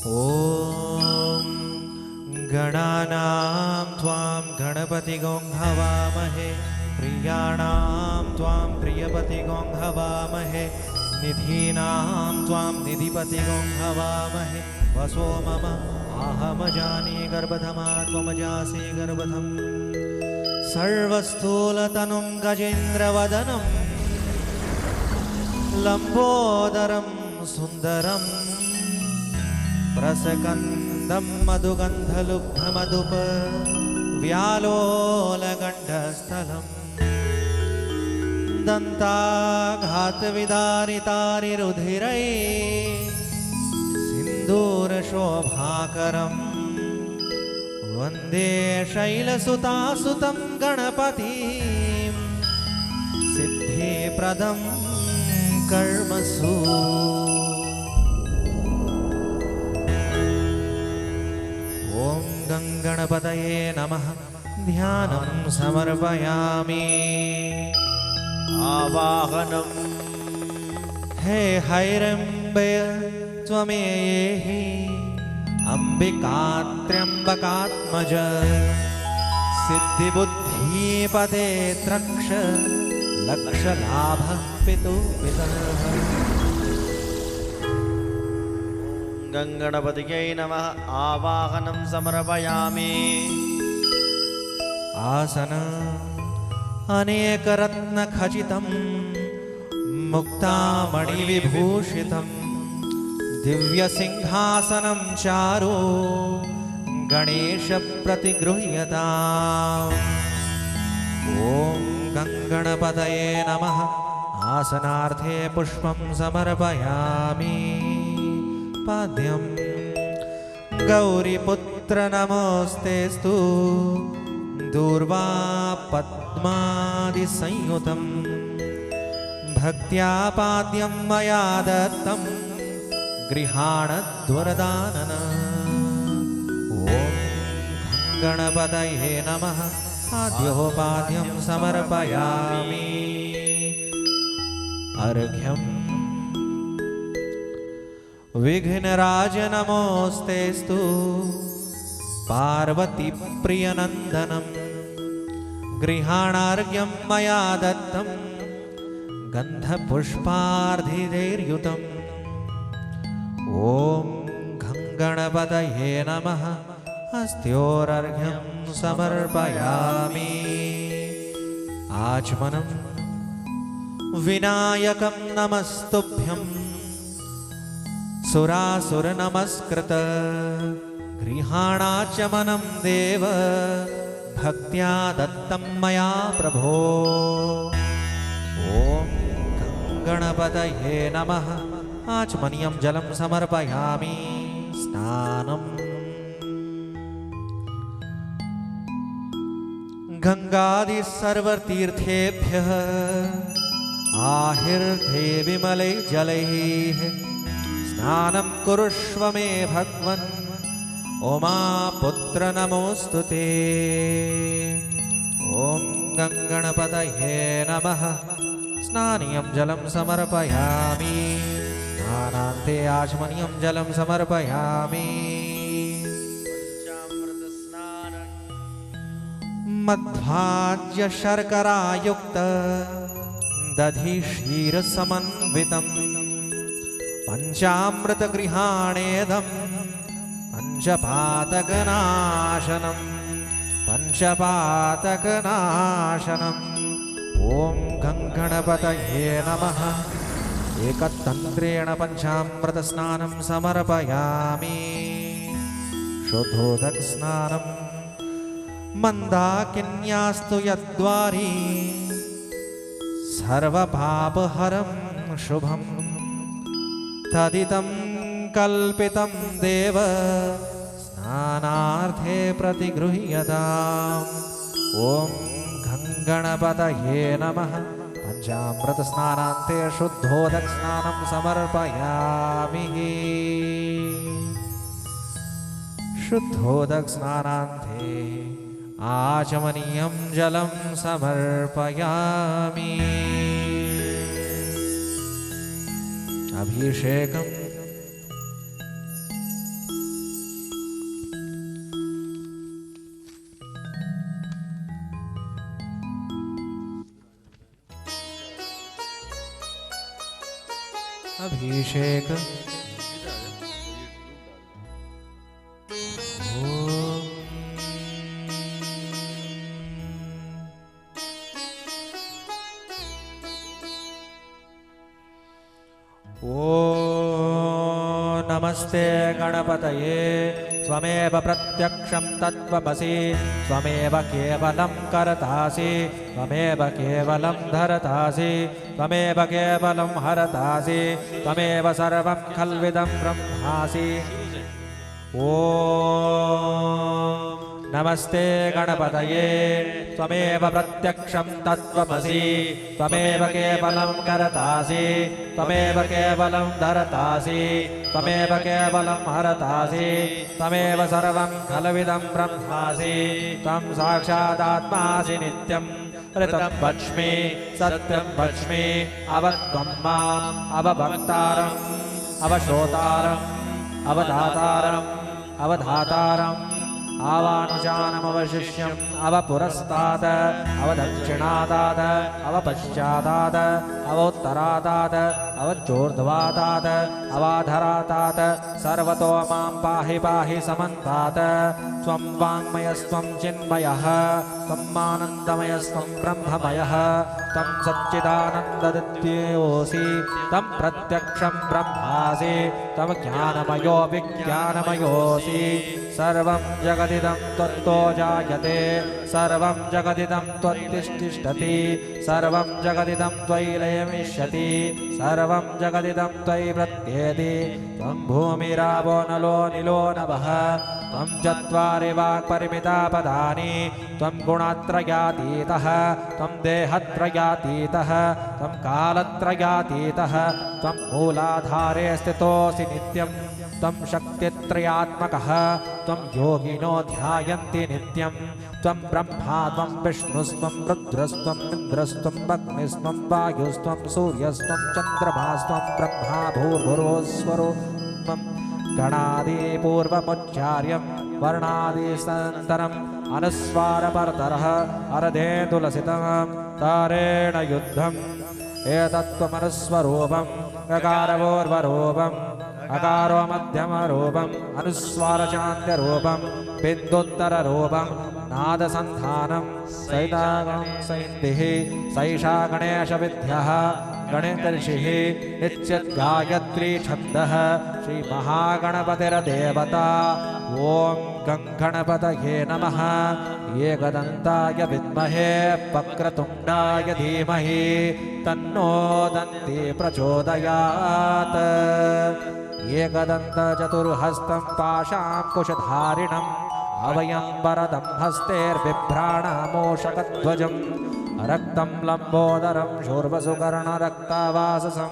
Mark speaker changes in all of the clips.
Speaker 1: ॐ गणानां त्वां गणपतिगं हवामहे प्रियाणां त्वां प्रियपतिगं हवामहे निधीनां त्वां निधिपतिगं हवामहे वसो मम आहमजानि गर्भधमा त्वमजासि गर्भधम् सर्वस्थूलतनुं गजेन्द्रवदनं लम्बोदरं सुन्दरं प्रसकन्दं मधुगन्धलुब्धमधुप व्यालोलगण्डस्थलम् दन्ताघातविदारितारिरुधिरै सिन्दूरशोभाकरम् वन्दे शैलसुतासुतं गणपतिं सिद्धिप्रदं कर्मसु। ॐ गङ्गणपतये नमः। ध्यानं समर्पयामि।
Speaker 2: आवाहनम्
Speaker 1: हे हैरम्बे त्वमेहि अम्बिकात्र्यम्बकात्मज सिद्धिबुद्धिपदे त्रक्ष लक्षलाभः पितुः
Speaker 2: गङ्गणपतये नमः। आवाहनं समर्पयामि।
Speaker 1: आसन अनेकरत्नखचितं मुक्तामणिविभूषितं दिव्यसिंहासनं चारो गणेशप्रतिगृह्यताम्। ॐ गङ्गणपतये नमः। आसनार्थे पुष्पं समर्पयामि। पाद्यं गौरीपुत्र नमोऽस्तेऽस्तु दूर्वा पद्मादिसंयुतं भक्त्या मया दत्तं गृहाणद्वरदानन। ॐ गणपतये नमः। आद्योपाद्यं समर्पयामि। अर्घ्यं विघ्नराज नमोऽस्तेऽस्तु पार्वतीप्रियनन्दनं गृहाणार्घ्यं मया दत्तं गन्धपुष्पार्धिदैर्युतम्। ॐ गणपतये नमः। हस्त्योरर्घ्यं समर्पयामि। आचमनं विनायकं नमस्तुभ्यं सुरासुरनमस्कृत गृहाणाचमनं देव भक्त्या दत्तं मया प्रभो। ॐ गणपतये नमः। आचमनीयं जलं समर्पयामि। स्नानम् गंगादि सर्वतीर्थेभ्यः आहिर्थे विमलै जलैः स्नानं कुरुष्व मे भगवन् उमापुत्र नमोऽस्तु ते। ॐ गङ्गणपतये नमः। स्नानीयं जलं समर्पयामि। स्नानान्ते आचमनीयं जलं समर्पयामि। मध्वाज्य शर्करायुक्त दधि क्षीरसमन्वितं पञ्चामृतगृहाणेदं पंचपातकनाशनं पंचपातकनाशनम्। ॐ गङ्गणपतये नमः। एकतन्त्रेण पञ्चामृतस्नानं समर्पयामि। शुद्धोदकस्नानं मन्दाकिन्यास्तु यद्वारी सर्वपापहरं शुभं तदितं कल्पितं देव स्नानार्थे प्रतिगृह्यताम्। ॐ गङ्गणपतये नमः। पञ्चामृतस्नानान्ते शुद्धोदकस्नानं समर्पयामि। शुद्धोदकस्नानान्ते आचमनीयं जलं समर्पयामि। अभिषेकं अभिषेक ॐ नमस्ते गणपतये त्वमेव प्रत्यक्षं तत्त्वमसि त्वमेव केवलं कर्तासि त्वमेव केवलं धर्तासि त्वमेव केवलं हरतासि त्वमेव सर्वं खल्विदं ब्रह्मासि ॐ नमस्ते गणपतये त्वमेव प्रत्यक्षं तत्त्वमसि त्वमेव केवलं कर्तासि त्वमेव केवलं धर्तासि त्वमेव केवलं हरतासि त्वमेव सर्वं खल्विदं ब्रह्मासि त्वं साक्षादात्मासि नित्यं ऋतं वच्मि सत्यं वच्मि अवत्वं माम् अवभक्तारम् अवश्रोतारम् अवधातारम् अवधातारम् आवानुजानमवशिष्यम् अवपुरस्तात् अवदक्षिणादात् अवपश्चादात् अवोत्तरादात् अवचोर्ध्वादात् अवाधरादात् सर्वतो मां पाहि पाहि समन्तात् त्वं वाङ्मयस्त्वं चिन्मयः त्वम् आनन्दमयस्त्वं ब्रह्ममयः त्वं सच्चिदानन्ददित्योऽसि तं प्रत्यक्षं ब्रह्मासि तं ज्ञानमयो विज्ञानमयोऽसि सर्वं जगदिदं त्वत्तो जायते सर्वं जगदिदं त्वत्तिष्ठति सर्वं जगदिदं त्वयि लयमिष्यति सर्वं जगदिदं त्वयि प्रत्येति त्वं भूमिरावो नलो निलो नभः त्वं चत्वारि वाक्परिमिता पदानि त्वं गुणत्रयातीतः त्वं देहत्रयातीतः त्वं कालत्रयातीतः त्वं मूलाधारे स्थितोऽसि नित्यं त्वं शक्तित्रयात्मकः त्वं योगिनो ध्यायन्ति नित्यं त्वं ब्रह्मा त्वं विष्णुस्त्वं रुद्रस्त्वं इन्द्रस्त्वं अग्निस्त्वं वायुस्त्वं सूर्यस्त्वं चन्द्रमास्त्वं ब्रह्मा भूर्भुवस्वरूपं गणादिपूर्वमुच्चार्यं वर्णादिसन्तरम् अनुस्वारपरतरः अर्धेन्दुलसितं तारेण युद्धम् एतत्त्वमनुस्वरूपं गकारवोर्वरूपम् अकारो मध्यमरूपम् अनुस्वारचान्द्यरूपं बिन्दुत्तररूपं नादसन्धानं सैतागं सैन्दिः सैषा गणेशविद्यः गणेशऋषिः नित्यगायत्री छन्दः श्रीमहागणपतिर्देवता ॐ गङ्गणपतये नमः एकदन्ताय विद्महे वक्रतुण्डाय धीमहि तन्नो दन्ती प्रचोदयात् एकदन्तचतुर्हस्तं पाशाङ्कुशधारिणम् अभयं वरदं हस्तेर्बिभ्राणमोषकध्वजं रक्तं लम्बोदरं शूर्पसुकर्णरक्तावाससं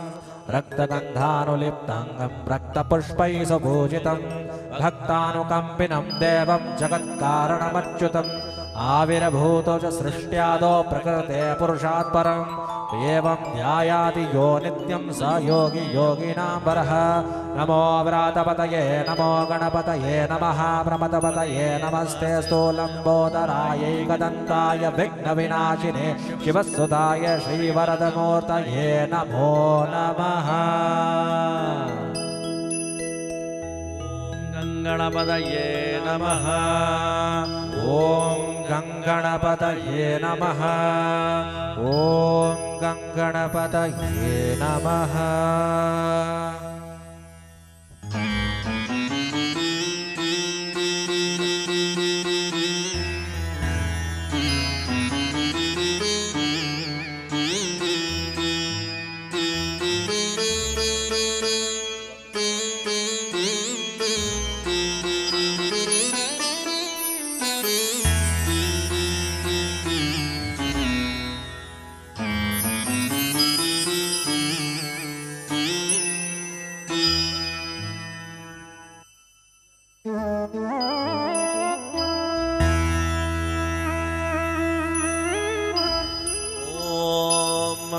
Speaker 1: रक्तगन्धानुलिप्ताङ्गं रक्तपुष्पैः सुभूषितं भक्तानुकम्पिनं देवं जगत्कारणमच्युतम् आविर्भूतो च सृष्ट्यादो प्रकृते पुरुषात् परम् एवं ध्यायाति यो नित्यं स योगी योगिनां वरः नमो व्रातपतये नमो गणपतये नमः प्रमथपतये नमस्ते स्थूलम्बोदरायै गदन्ताय विघ्नविनाशिने शिवसुताय श्रीवरदमूर्तये नमो नमः
Speaker 2: गणपतये नमः
Speaker 1: ॐ गङ्गणपतये नमः ॐ गङ्गणपतये नमः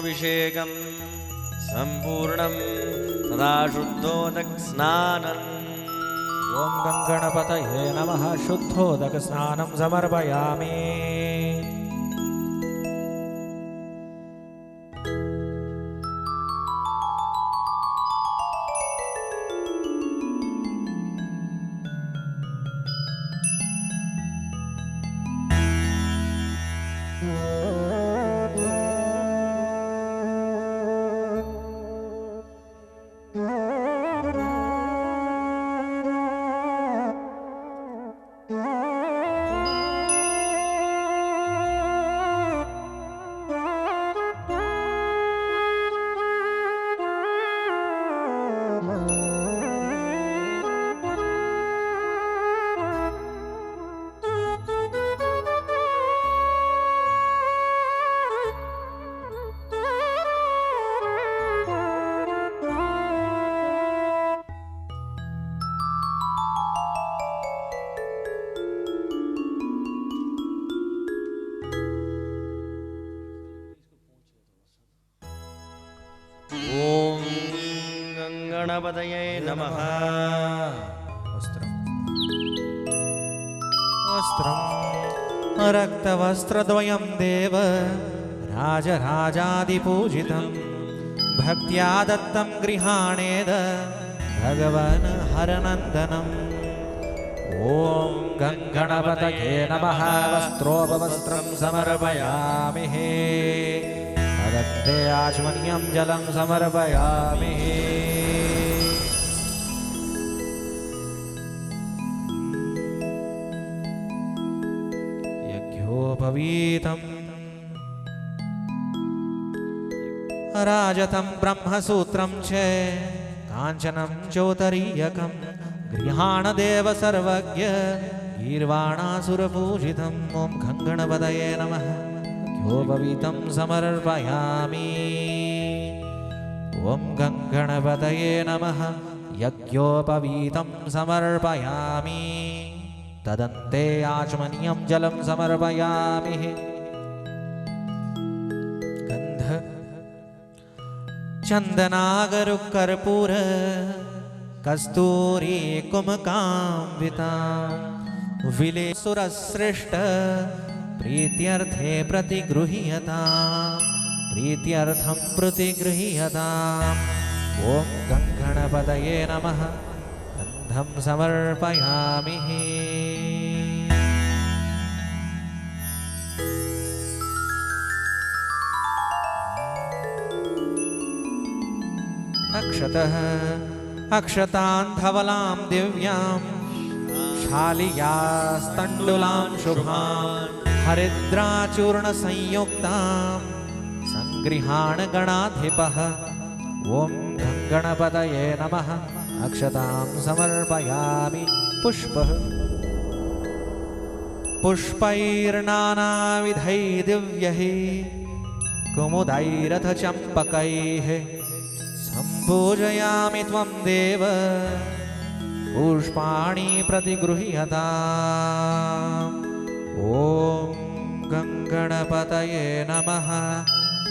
Speaker 2: अभिषेकं सम्पूर्णं तदा शुद्धोदकस्नानम्
Speaker 1: ॐ गङ्गणपतये नमः शुद्धोदकस्नानं समर्पयामि
Speaker 2: गणपतये नमः।
Speaker 1: वस्त्रं रक्तवस्त्रद्वयं देव राजराजादिपूजितं भक्त्या दत्तं गृहाणेद भगवन् हरनन्दनम्। ॐ गणपतये नमः। वस्त्रोपवस्त्रं समर्पयामि तदन्ते आचमनीयं जलं समर्पयामि। यज्ञोपवीतं राजतं ब्रह्मसूत्रं च काञ्चनं चोतरीयकं गृहाण देव सर्वज्ञ गीर्वाणासुरपूजितम्। ॐ गणपतये नमः। यज्ञोपवीतं समर्पयामि। ॐ गणपतये नमः। यज्ञोपवीतं समर्पयामि तदन्ते आचमनीयं जलं समर्पयामि। गन्ध चन्दनागरुकर्पूर कस्तूरी कुमकान्विता विलेसुरश्रेष्ठ प्रीत्यर्थे प्रतिगृह्यता प्रीत्यर्थं प्रतिगृह्यता। ॐ गणपतये नमः। गन्धं समर्पयामि। अक्षतः अक्षतान् धवलां दिव्यां शालियास्तण्डुलां शुभां हरिद्राचूर्णसंयुक्तां सङ्गृहाण गणाधिपः। ॐ गणपतये नमः। अक्षतां समर्पयामि। पुष्पः पुष्पैर्नानाविधैः दिव्यैः कुमुदैरथ चम्पकैः सम्पूजयामि त्वं देव पुष्पाणि प्रतिगृह्यताम्। ॐ गणपतये नमः।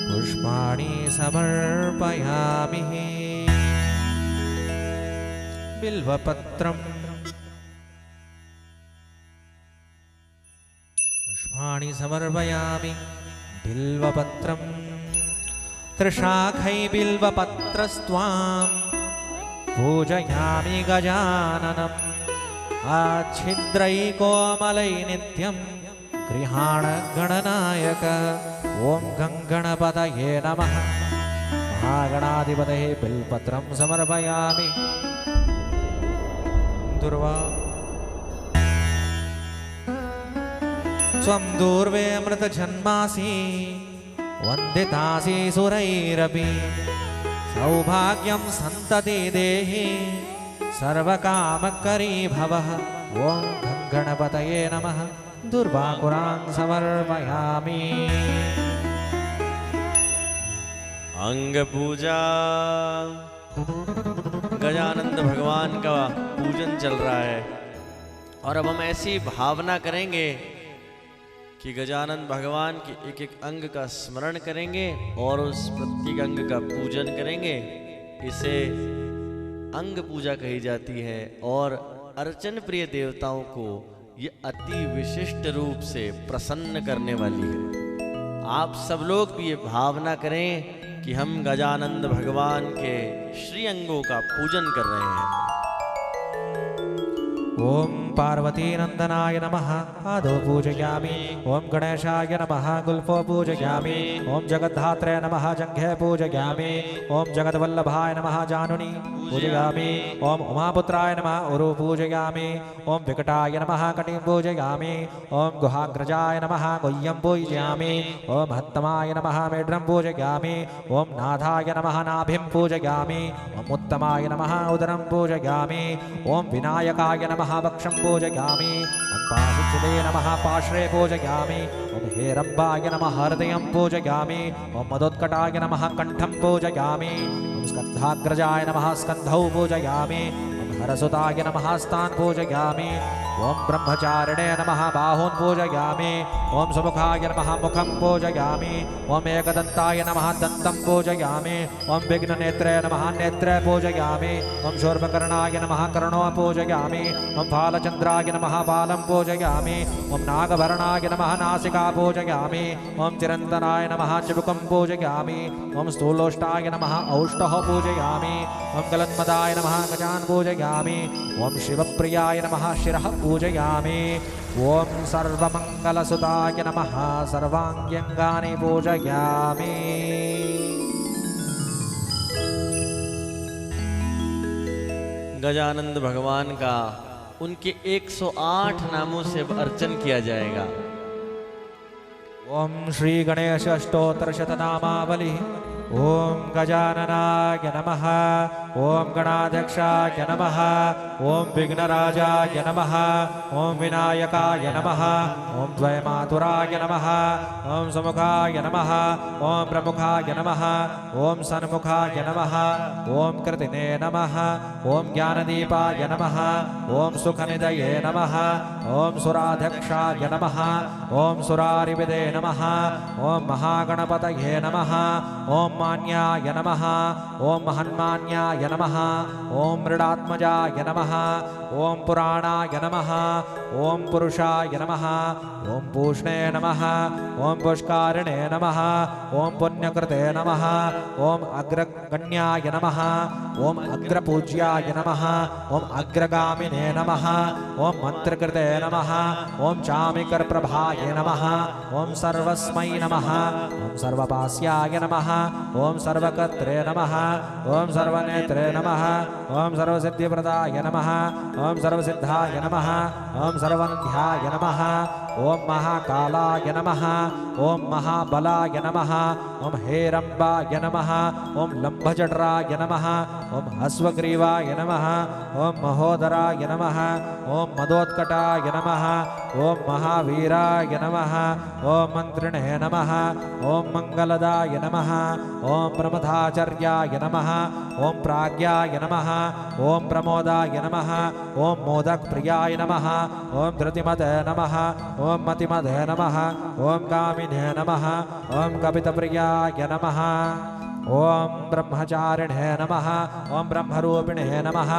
Speaker 1: पुष्पाणि समर्पयामि। बिल्वपत्रं पुष्पाणि समर्पयामि। बिल्वपत्रं त्रिशाखै बिल्वपत्रस्त्वां पूजयामि गजाननम् आच्छिद्रैकोमलै नित्यं गृहाण गणनायक। ॐ गणपतये नमः। महागणाधिपतये बिल्वपत्रं समर्पयामि। दुर्वा स्वं दूर्वे अमृतजन्मासि वन्दितासि सुरैरपि सौभाग्यं सन्तति देहि सर्वकामकरी भवः। ॐ गणपतये नमः। दुर्वाकुरान् समर्पयामि।
Speaker 2: अंग पूजा। गजानंद भगवान का पूजन चल रहा है और अब हम ऐसी भावना करेंगे कि गजानंद भगवान के एक एक अंग का स्मरण करेंगे और उस प्रत्येक अंग का पूजन करेंगे। इसे अंग पूजा कही जाती है और अर्चन प्रिय देवताओं को ये अति विशिष्ट रूप से प्रसन्न करने वाली है। आप सब लोग भी ये भावना करें कि हम गजानंद भगवान के श्री अंगों का पूजन कर रहे हैं।
Speaker 1: ॐ पार्वतीनन्दनाय नमः। पादौ पूजयामि। ॐ गणेशाय नमः। गुल्फो पूजयामि। ॐ जगद्धात्रे नमः। जङ्घे पूजयामि। ॐ जगद्वल्लभाय नमः। जानुनी पूजयामि। ॐ उमापुत्राय नमः। उरु पूजयामि। ॐ विकटाय नमः। कटिं पूजयामि। ॐ गुहाग्रजाय नमः। गुह्यं पूजयामि। ॐ हत्तमाय नमः। मेढ्रं पूजयामि। ॐ नाथाय नमः। नाभिं पूजयामि। ॐ उत्तमाय नमः। उदरं पूजयामि। ॐ विनायकाय नमः। वक्षं पूजयामि। ॐ पाशुचिते नमः। पाश्रे पूजयामि। ॐ हेरम्बाय नमः। हृदयं पूजयामि। ॐ मदोत्कटाय नमः। कण्ठं पूजयामि। ॐ स्कन्धाग्रजाय नमः। स्कन्धौ पूजयामि। ॐ हरसुताय नमः। हस्तान् पूजयामि। ओम ब्रह्मचारिणे नमः बाहून् पूजयामि। ओम सुमुखाय नमः मुखं पूजयामि। ओम एकदन्ताय नमः दन्तं पूजयामि। ओम विघ्ननेत्रे नमः नेत्रे पूजयामि। ओम शूर्पकर्णाय नमः कर्णो पूजयामि। ओम फालचन्द्राय नमः बालं पूजयामि। ओम नागभरणाय नमः नासिका पूजयामि। ओम चिरन्तनाय नमः चिबुकं पूजयामि। ओम स्थूलोष्टाय नमः औष्ठः पूजयामि। ओम गलन्मदाय नमः गजान् पूजयामि। ओम शिवप्रियाय नमः शिरः पूजयामि। ओम सर्वमङ्गलसुताय नमः सर्वाङ्ग्यङ्गानि पूजयामि।
Speaker 2: गजानंद भगवान का उनके 108 नामों से अर्चन किया जाएगा।
Speaker 1: ओम श्री गणेश अष्टोत्तर शतनामावली। ओम गजाननाय नमः। ओम गणाध्यक्षाय नमः। ओम विघ्नराजाय नमः। ओम विनायकाय नमः। ओम द्वयमातुराय नमः। ओम सुमुखाय नमः। ओम प्रमुखाय नमः। ओम सन्मुखाय नमः। ओम कृतिने नमः। ओम ज्ञानदीपाय नमः। ओम सुखनिधये नमः। ओम सुराध्यक्षाय नमः। ओम सुरारिविदे नमः। ओम महागणपतये नमः। ओम मान्याय नमः। ओम महन्मान्याय नमः। ओम मृडात्मजाय नमः। ओम पुराणाय नमः। ओम पुरुषाय नमः। ओम पूष्णे नमः। ओम पुष्कारिणे नमः। ओम पुण्यकृते नमः। ओम अग्रगण्याय नमः। ओम अग्रपूज्याय नमः। ओम अग्रगामिने नमः। ओम मंत्रकृते नमः। ओम चामिकरप्रभाय नमः। ओम सर्वस्मै नमः। ओम सर्वपास्याय नमः। ओम सर्वकर्त्रे नमः। ओम सर्वनेत्रे नमः। ओम सर्वसिद्धिप्रदाय नमः। ओम सर्वसिद्धाय नमः। ओम सर्वनिध्याय नमः। ओम महाकालाय नमः। ओम महाबलाय नमः। ओम हेरम्बाय नमः। ओम लंबजठराय नमः। ओम हस्वग्रीवाय नमः। ओम महोदराय नमः। ओम मदोत्कटाय नमः। ओम महावीराय नमः। ओम मंत्रिणे नमः। ओम मंगलदाय नमः। ओम प्रमथाचार्याय नमः। ओम प्राज्ञाय नमः। ओम प्रमोदाय नमः। ओम मोदकप्रियाय नमः। ओम धृतिमते नमः। ओम मतिमते नमः। ओम कामिने नमः। ओम कपितप्रियाय नमः। ओम ब्रह्मचारिणे नमः। ओम ब्रह्मरूपिणे नमः।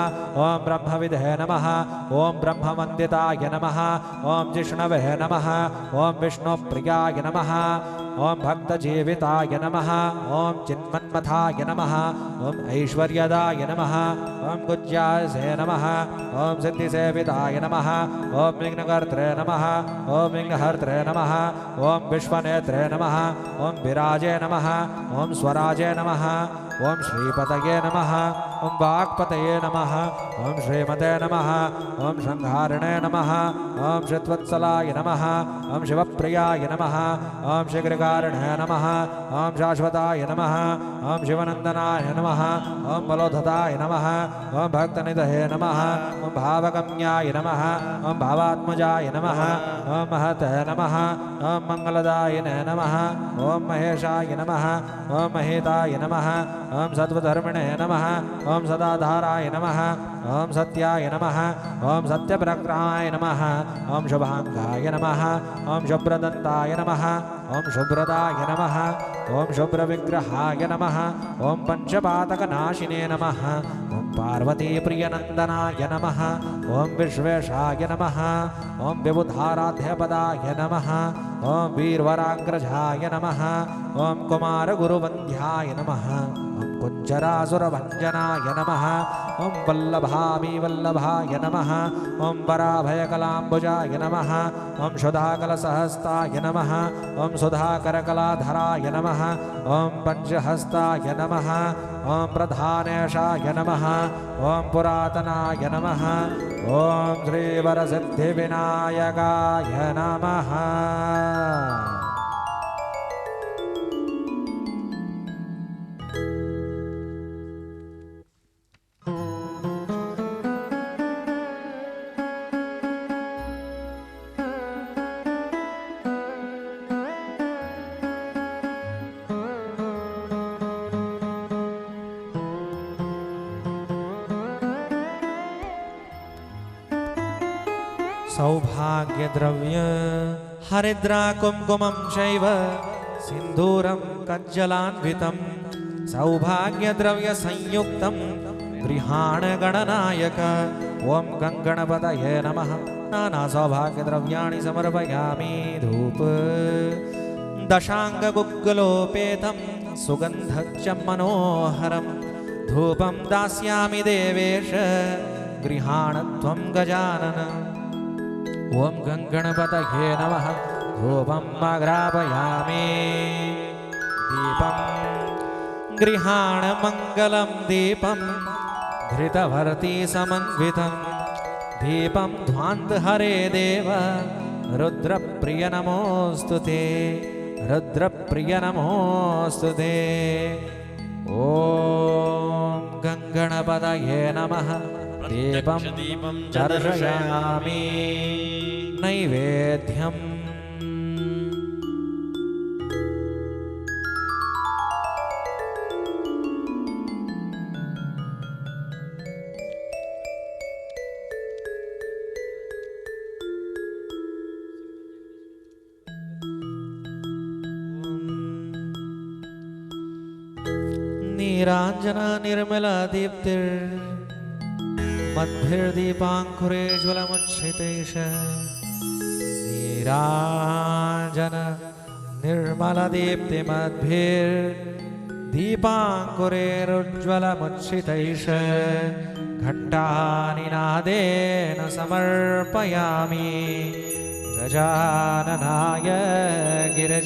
Speaker 1: ओम ब्रह्मविदे नमः। ओम ब्रह्मवन्दिताय नमः। ओम जिष्णवे नमः। ओम विष्णुप्रियाय नमः। ओम भक्तजीविताय नमः। ओम चिन्मन्मथाय नमः। ओम ऐश्वर्यदाय नमः। ओम गुज्जासे नमः। ओम सिद्धिसेविताय नमः। ओम विघ्नकर्त्रे नमः। ओम विघ्नहर्त्रे नमः। ओम विश्वनेत्रे नमः। ओम विराजे नमः। ओम स्वराजे नमः। ओम श्रीपतये नमः। ओम वाक्पतये नमः। ओम श्रीमते नमः। ओम शृंगारिणे नमः। ओम श्रीत्वत्सलाय नमः। ओम शिवप्रियाय नमः। ओम शीघ्रकारिणे नमः। ओम शाश्वताय नमः। ओम शिवनंदनाय नमः। ओम बलोधताय नमः। ओम भक्तनिधये नमः। ओम भावगम्याय नमः। ओम भावात्मजाय नमः। ओम महते नमः। ओम मंगलदायिने नमः। ओम महेशाय नमः। ओम महेताय नमः। ओम सत्वधर्मिणे नमः। ओम सदाधाराय नमः। ओम सत्याय नमः। ओम सत्यप्रक्राय नमः। ओम शुभांगाय नमः। ओम शुभ्रदन्ताय नमः। ओम शुभ्रदाय नमः। ओम शुभ्रविग्रहाय नमः। ओम पंचपातकनाशिने नमः। ओम पार्वतीप्रियनन्दनाय नमः। ओम विश्वेशाय नमः। ओम विबुधाराध्यपदाय नमः। ओम वीरवराग्रजाय नमः। ओम कुमारगुरुवन्द्याय नमः। ओम कुञ्जरासुरभञ्जनाय नमः। ओम वल्लभामि वल्लभाय नमः। ओम वराभयकलाम्बुजाय नमः। ओम सुधाकलसहस्ताय नमः। ओम सुधाकरकलाधराय नमः। ओम पंचहस्ताय नमः। ओम प्रधानेशाय नमः। ओम पुरातनाय नमः। ओम श्रीवरसिद्धिविनायकाय नमः। सौभाग्यद्रव्य हरिद्रा कुङ्कुमं चैव सिन्दूरं कज्जलान्वितं सौभाग्यद्रव्य संयुक्तं गृहाणगणनायक ओम गंगणपतये नमः नाना सौभाग्यद्रव्याणि समर्पयामि धूप दशाङ्गगुग्गलोपेतं सुगन्धच्च मनोहरं धूपं दास्यामि देवेश गृहाणत्वं गजानन ओम गंगणपतये नमः धूपम् आग्रापयामि दीपं गृहाणमङ्गलं दीपं धृतवर्ती समन्वितं दीपं ध्वान्तहरे देव रुद्रप्रिय नमोऽस्तु ते रुद्रप्रिय नमोऽस्तु ते ॐ गङ्गणपतये नमः दीपं दर्शयामि नैवेद्यम् नीराञ्जना निर्मला दीप्तिर् मद्भिर्दीपाङ्कुरेज्वलमुच्छ्रितैष नीराञ्जन निर्मला दीप्तिमद्भिर्दीपाङ्कुरेरुज्ज्वलमुच्छ्रितैष घण्टानिनादेन समर्पयामि गजाननाय गिरिजासुताय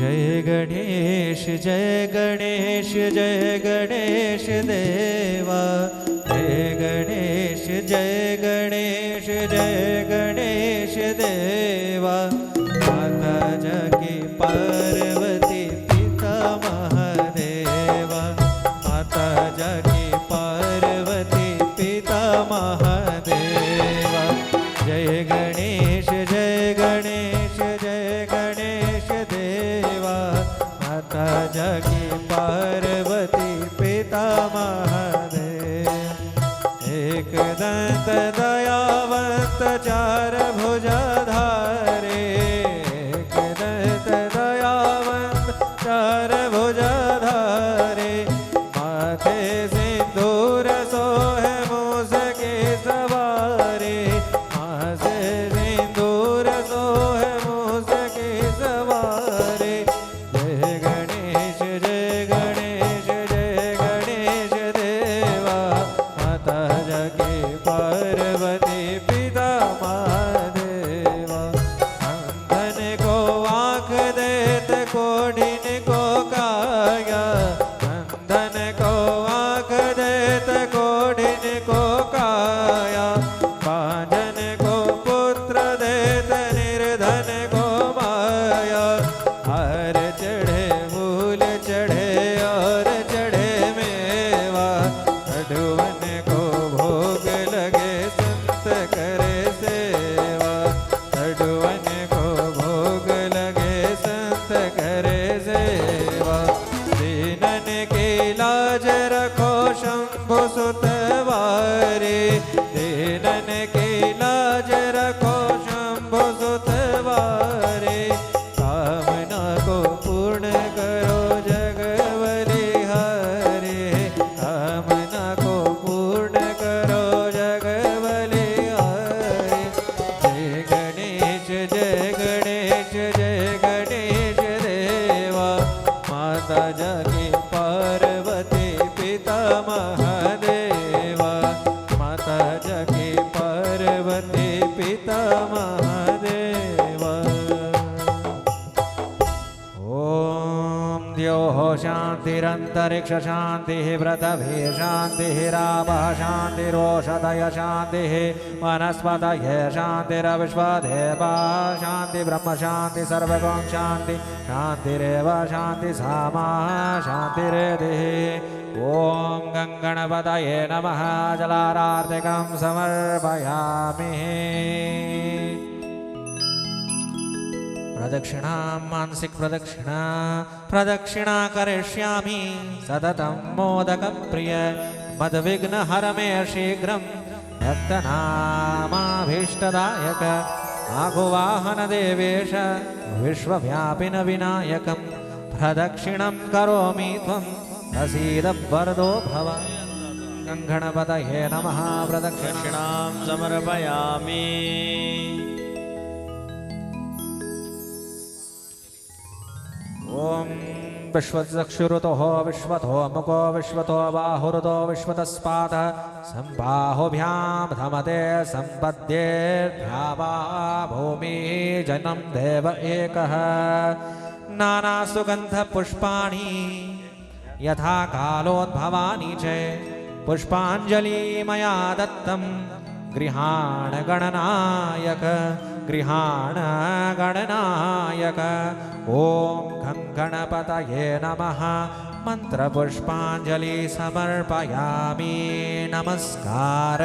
Speaker 1: जय गणेश जय गणेश जय गणेश देवा जय गणेश जय गणेश जय गणेश देवा माता जगी पार्वती पिता महादेवा माता जगी पार्वती पिता महादेवा जय गणेश जय गणेश जय गणेश देवा माता जगी पार्वती पिता महादेव एकदंत दयावंत चार भुजाधारे एकदंत दयावंत चार भुजाधारे माथे सिंदूर सोहे मूस के सवारे माथे सिंदूर सोहे मूस के सवारे जय गणेश जय गणेश जय गणेश देवा माता जगी पार्वती पिता महादेवा अंधन को आँख देत कोढ़िन को काया अंधन को आँख देत कोढ़िन को काया बांझन को पुत्र देत निर्धन को माया हर चढ़े फूल चढ़े और चढ़े मेवा अडुवन को भोग लगे संत करे सेवा अडुवन को भोग लगे संत करे सेवा दीनन की लाज रखो शंभु सुतवारे दीनन की लाज रखो शंभु सुतवारे कामना को पूर्ण करो जगवली हरे कामना को पूर्ण करो जगवली हरे जय गणेश जय गणेश जय गणेश देवा माता जगी पार्वती पिता महादेवा माता जगी पार्वती पिता महादेवा ओम द्योः शान्तिरन्तरिक्ष शान्तिः पृथिवी शान्तिः रापः शान्तिरोषधय शान्तिः वनस्पतये शान्तिरविश्वदेवा शान्ति ब्रह्म शान्ति सर्वगुण शान्ति शान्तिरेव शान्ति सामा शान्तिरेधिः ॐ गङ्गणपतये नमः जलारार्तिकं समर्पयामि प्रदक्षिणां मानसिक प्रदक्षिणा करिष्यामि सततं मोदकप्रिय मद्विघ्नहर मे शीघ्रं भक्तनामाभीष्टदायक आगुवाहन देवेश विश्वव्यापिन विनायकं प्रदक्षिणं करोमि त्वं प्रसीद वरदो भव गङ्गणपतये नमः
Speaker 2: प्रदक्षिणां समर्पयामि
Speaker 1: ॐ विश्वचक्षुरुतो विश्वतो मुखो विश्वतो बाहुरुतो विश्वतस्पादः सम्बाहुभ्यां धमते सम्पद्येर्भ्यावा भूमिः जनं देव एकः नानासुगन्धपुष्पाणि यथा कालोद्भवानि च पुष्पाञ्जलि मया दत्तं गृहाण गणनायक ॐ गङ्गणपतये नमः मन्त्रपुष्पाञ्जलि समर्पयामि नमस्कार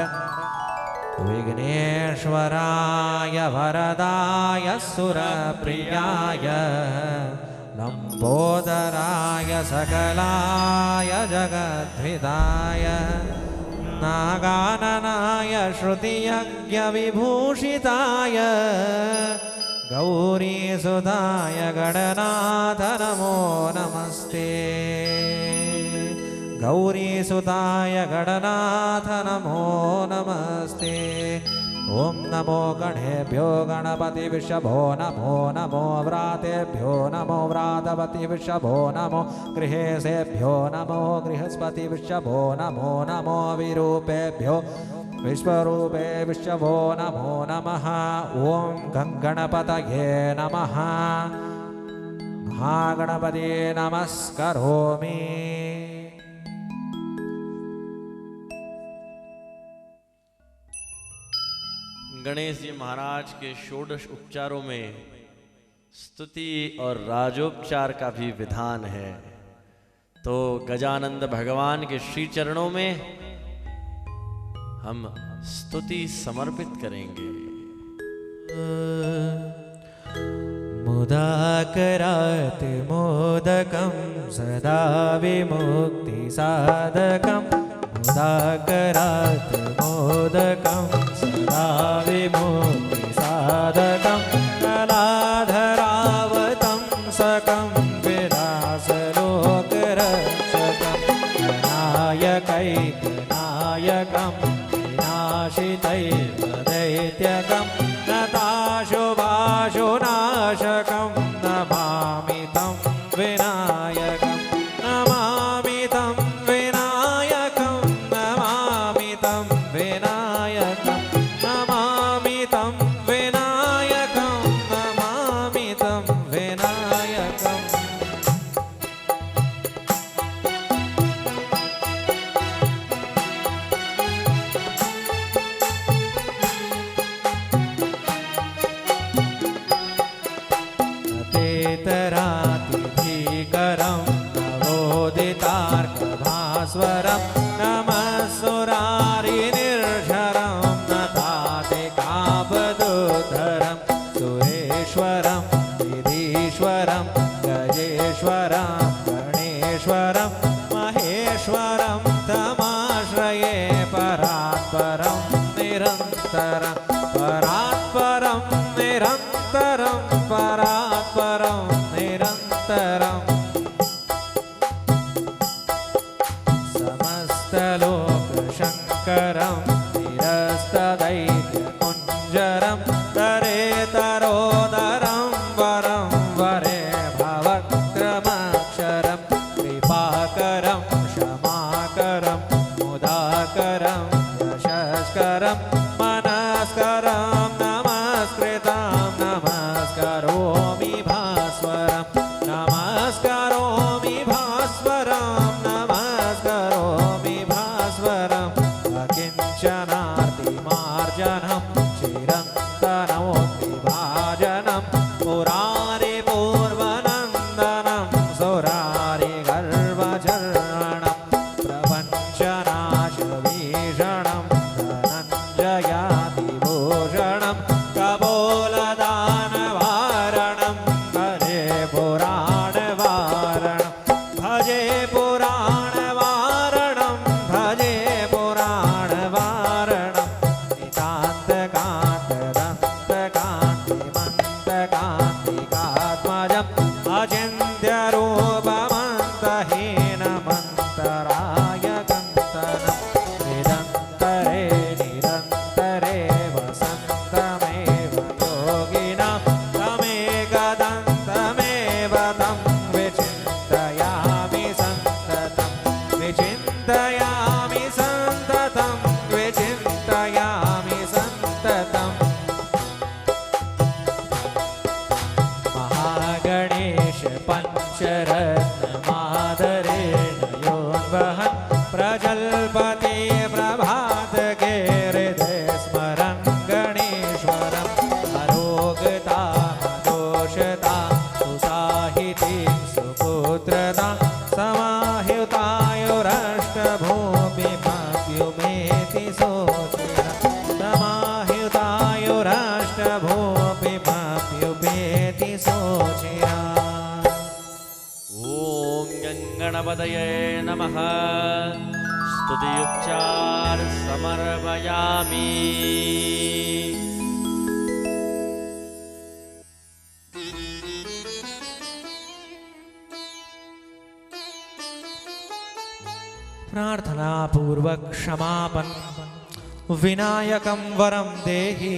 Speaker 1: विघ्नेश्वराय वरदाय सुरप्रियाय लम्बोदराय सकलाय जगद्विदाय नागाननाय श्रुतियज्ञविभूषिताय गौरीसुताय गणनाथ नमो नमस्ते गौरीसुताय गणनाथ नमो नमस्ते ॐ नमो गणेभ्यो गणपतिविषभो नमो नमो व्रातेभ्यो नमो व्रातपतिविषभो नमो गृहेशेभ्यो नमो गृहस्पतिविषभो नमो नमो विरूपेभ्यो विश्वरूपे विश्वभो नमो नमः ॐ गङ्गणपतये नमः महागणपते नमस्करोमि
Speaker 2: गणेश जी महाराज के षोडश उपचारों में स्तुति और राजोपचार का भी विधान है। तो गजानंद भगवान के श्री चरणों में हम स्तुति समर्पित करेंगे।
Speaker 1: मुदाकरात् मोदकं सदा विमुक्ति साधकं मुदाकरात् मोदकं सदा विमुक्ति साधकं कलाधरावतं सकं विलासलोकरक्षकं नायकैकनायकं विनाशितैर्दैत्यकं नताशुभाशुनाशकं नमामि तं विनायकं नमामि तं विनायकं नमामि तं विनायकं नमामि तं विनायकं नमामि तं विनायकम् तेतरातिभीकरं नवोदितार्कभास्वरं नमः सुरारिनिर्झरं नतातिकापदुद्धरं सुरेश्वरं निधीश्वरं गजेश्वरं गणेश्वरं महेश्वरं तमाश्रये परात्परं निरन्तरं परात्परं निरन्तरं परात्परं निरन्तरं समस्तलोकशङ्करं निरस्तदैत्यकुञ्जरं तरेतरोदरं वरं वरे भवक्रमक्षरं कृपाकरं क्षमाकरं मुदाकरं यशस्करं मनस्करं नमस्कृतं नमस्करोमि भास्वरं नमस्करोमि भास्वरं नमस्करोमि भास्वरम् अकिञ्चन वंशनाशभीषणं धनञ्जयातिभूषणं कपोलदानवारणं भजे पुराणवारणं भजे पुराणवारणं भजे पुराणवारणं नितान्तकान्तदन्तकान्तिमन्तकान्तिकात्मजम् अचिन्त्यरूपमन्तहीनमन्तरायकन्तनं निरन्तरे निरन्तरे वसन्तमेव योगिनां तमेकदन्तमेव तं विचिन्तयामि सन्ततं विचिन्तयामि सन्ततं विचिन्तयामि सन्ततम् महागणेश पञ्चरत्नमादरेण योन्वहन् प्रजल्पति प्रभातके हृदये स्मरन् गणेश्वरम् अरोगतामदोषता सुसाहितीं सुपुत्रता समाह्युतायुरष्टभूमिमप्युमेति सोचिरा समाह्युतायुरष्टभूमिमप्युमेति सोचिरा।
Speaker 2: ओम गंगणपतये नमः। स्तुति उपचार समर्पयामि।
Speaker 1: प्रार्थना पूर्वक क्षमापन विनायकं वरं देहि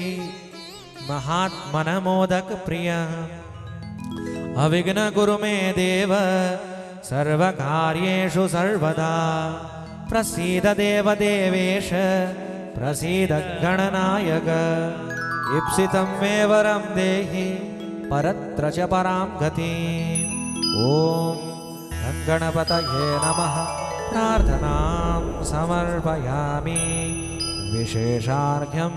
Speaker 1: महात्मनमोदक प्रिय अविघ्न गुरु मे देव सर्वकार्येषु सर्वदा प्रसीद देव देवेश प्रसीद गणनायक इप्सितं मे वरं देहि परत्र च परां गतिम्। ॐ गणपतये नमः। प्रार्थनां समर्पयामि विशेषार्घ्यं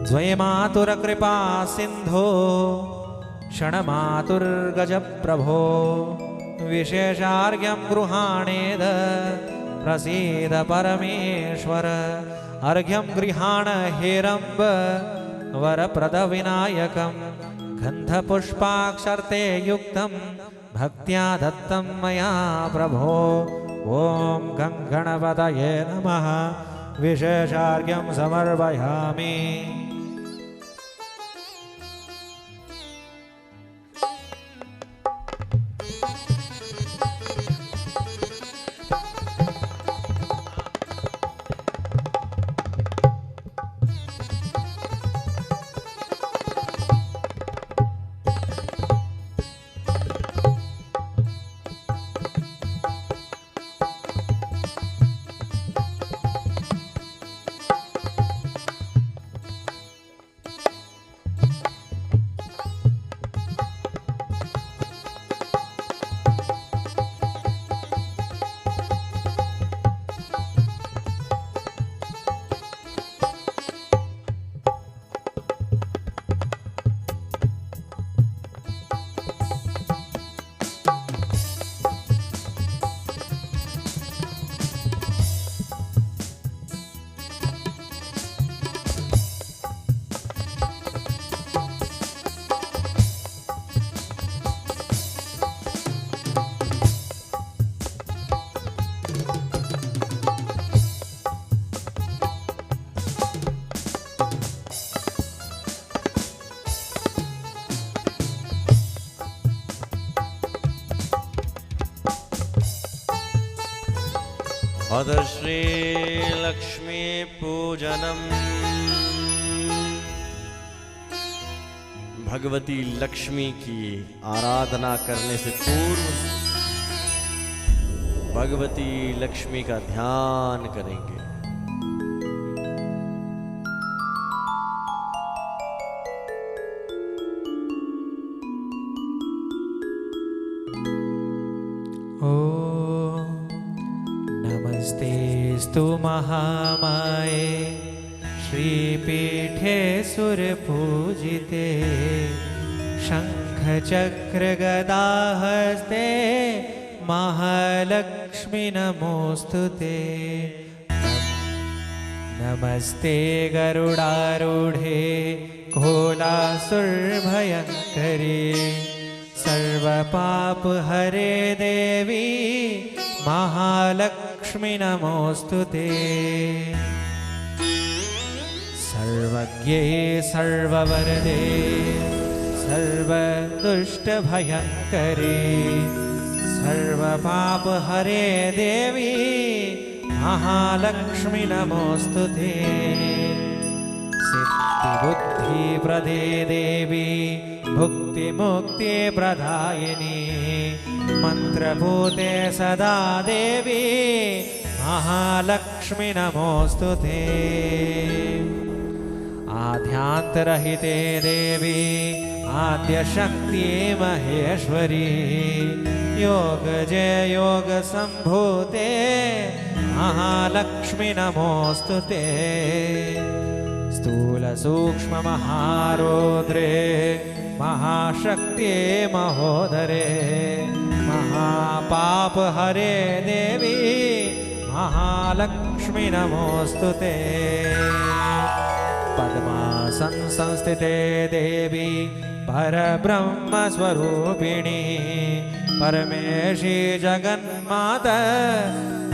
Speaker 1: द्वयमातुरकृपा सिन्धो क्षणमातुर्गजप्रभो विशेषार्घ्यं गृहाणेद प्रसीद परमेश्वर अर्घ्यं गृहाण हेरम्ब वरप्रदविनायकं गन्धपुष्पाक्षर्ते युक्तं भक्त्या दत्तं मया प्रभो। ॐ गणपतये नमः। विशेषार्घ्यं समर्पयामि।
Speaker 2: अथ श्री लक्ष्मी पूजनम। भगवती लक्ष्मी की आराधना करने से पूर्व भगवती लक्ष्मी का ध्यान करेंगे।
Speaker 1: नमस्तेस्तु महामाये श्रीपीठे सुरपूजिते शङ्खचक्रगदाहस्ते महालक्ष्मी नमोऽस्तु ते। नमस्ते गरुडारूढे कोलासुरभयङ्करी सर्वपापहरे देवी महालक्ष्मी नमोऽस्तु ते। सर्वज्ञे सर्ववरदे सर्वदुष्टभयङ्करी सर्वपापहरे देवी महालक्ष्मी नमोऽस्तु ते। सिद्धिबुद्धिप्रदे देवी भुक्तिमुक्तिप्रदायिनी मन्त्रभूते सदा देवी महालक्ष्मी नमोऽस्तु ते। आद्यान्तरहिते देवी आद्यशक्ति महेश्वरी योगजे योगसम्भूते महालक्ष्मी नमोऽस्तु ते। स्थूलसूक्ष्ममहारौद्रे महाशक्त्ये महोदरे महापापहरे देवी महालक्ष्मी नमोऽस्तु ते। पद्मासन संस्थिते देवी परब्रह्मस्वरूपिणी परमेशी जगन्माता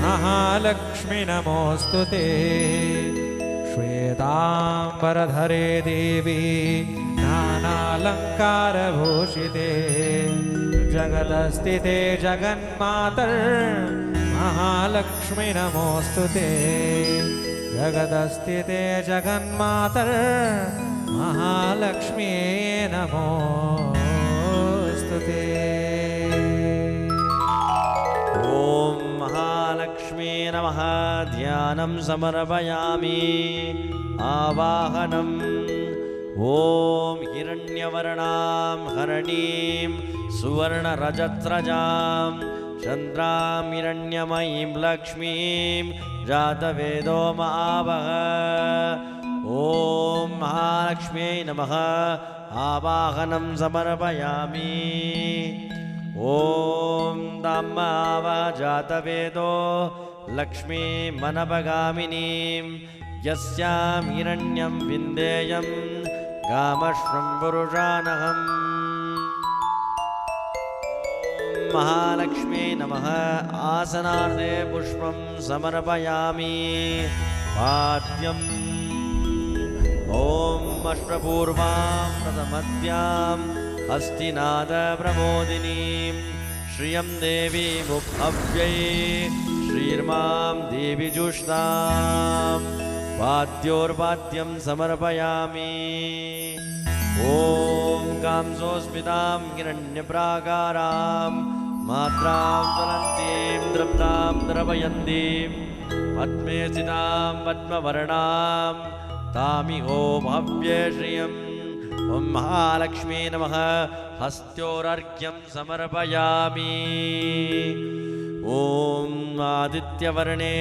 Speaker 1: महालक्ष्मी नमोऽस्तु ते। श्वेताम्बरधरे देवी नानालङ्कारभूषिते जगदस्थिते जगन्मातर् महालक्ष्मी नमोऽस्तु ते। जगदस्थिते जगन्मातर् महालक्ष्मी नमोऽस्तु ते।
Speaker 2: ॐ महालक्ष्मी नमः। ध्यानं समर्पयामि। आवाहनम्। ॐ हिरण्यवर्णां हरणीं सुवर्णरजत्रजां चन्द्रां हिरण्यमयीं लक्ष्मीं जातवेदो महावः। ॐ महालक्ष्म्यै नमः। आवाहनं समर्पयामि। ॐ दाम्माव जातवेदो लक्ष्मीमनपगामिनीं यस्यां हिरण्यं विन्देयं गामश्वं पुरुषानहम्। महालक्ष्म्यै नमः। आसनार्थे पुष्पं समर्पयामि। पाद्यम्। ॐ अष्टपूर्वां प्रथमद्यां हस्तिनादप्रमोदिनीं श्रियं देवीमुपहव्यै श्रीर्मां देवी जुष्टां वाद्योर्वाद्यं समर्पयामि। ॐ कांसोस्मितां हिरण्यप्राकारां मात्रां ज्वलन्तीं दृप्तां द्रवयन्तीं पद्मे स्थितां पद्मवर्णां तामिहो भव्ये श्रियम्। ॐ महालक्ष्मी नमः। हस्त्योरर्घ्यं समर्पयामि। ॐ आदित्यवर्णे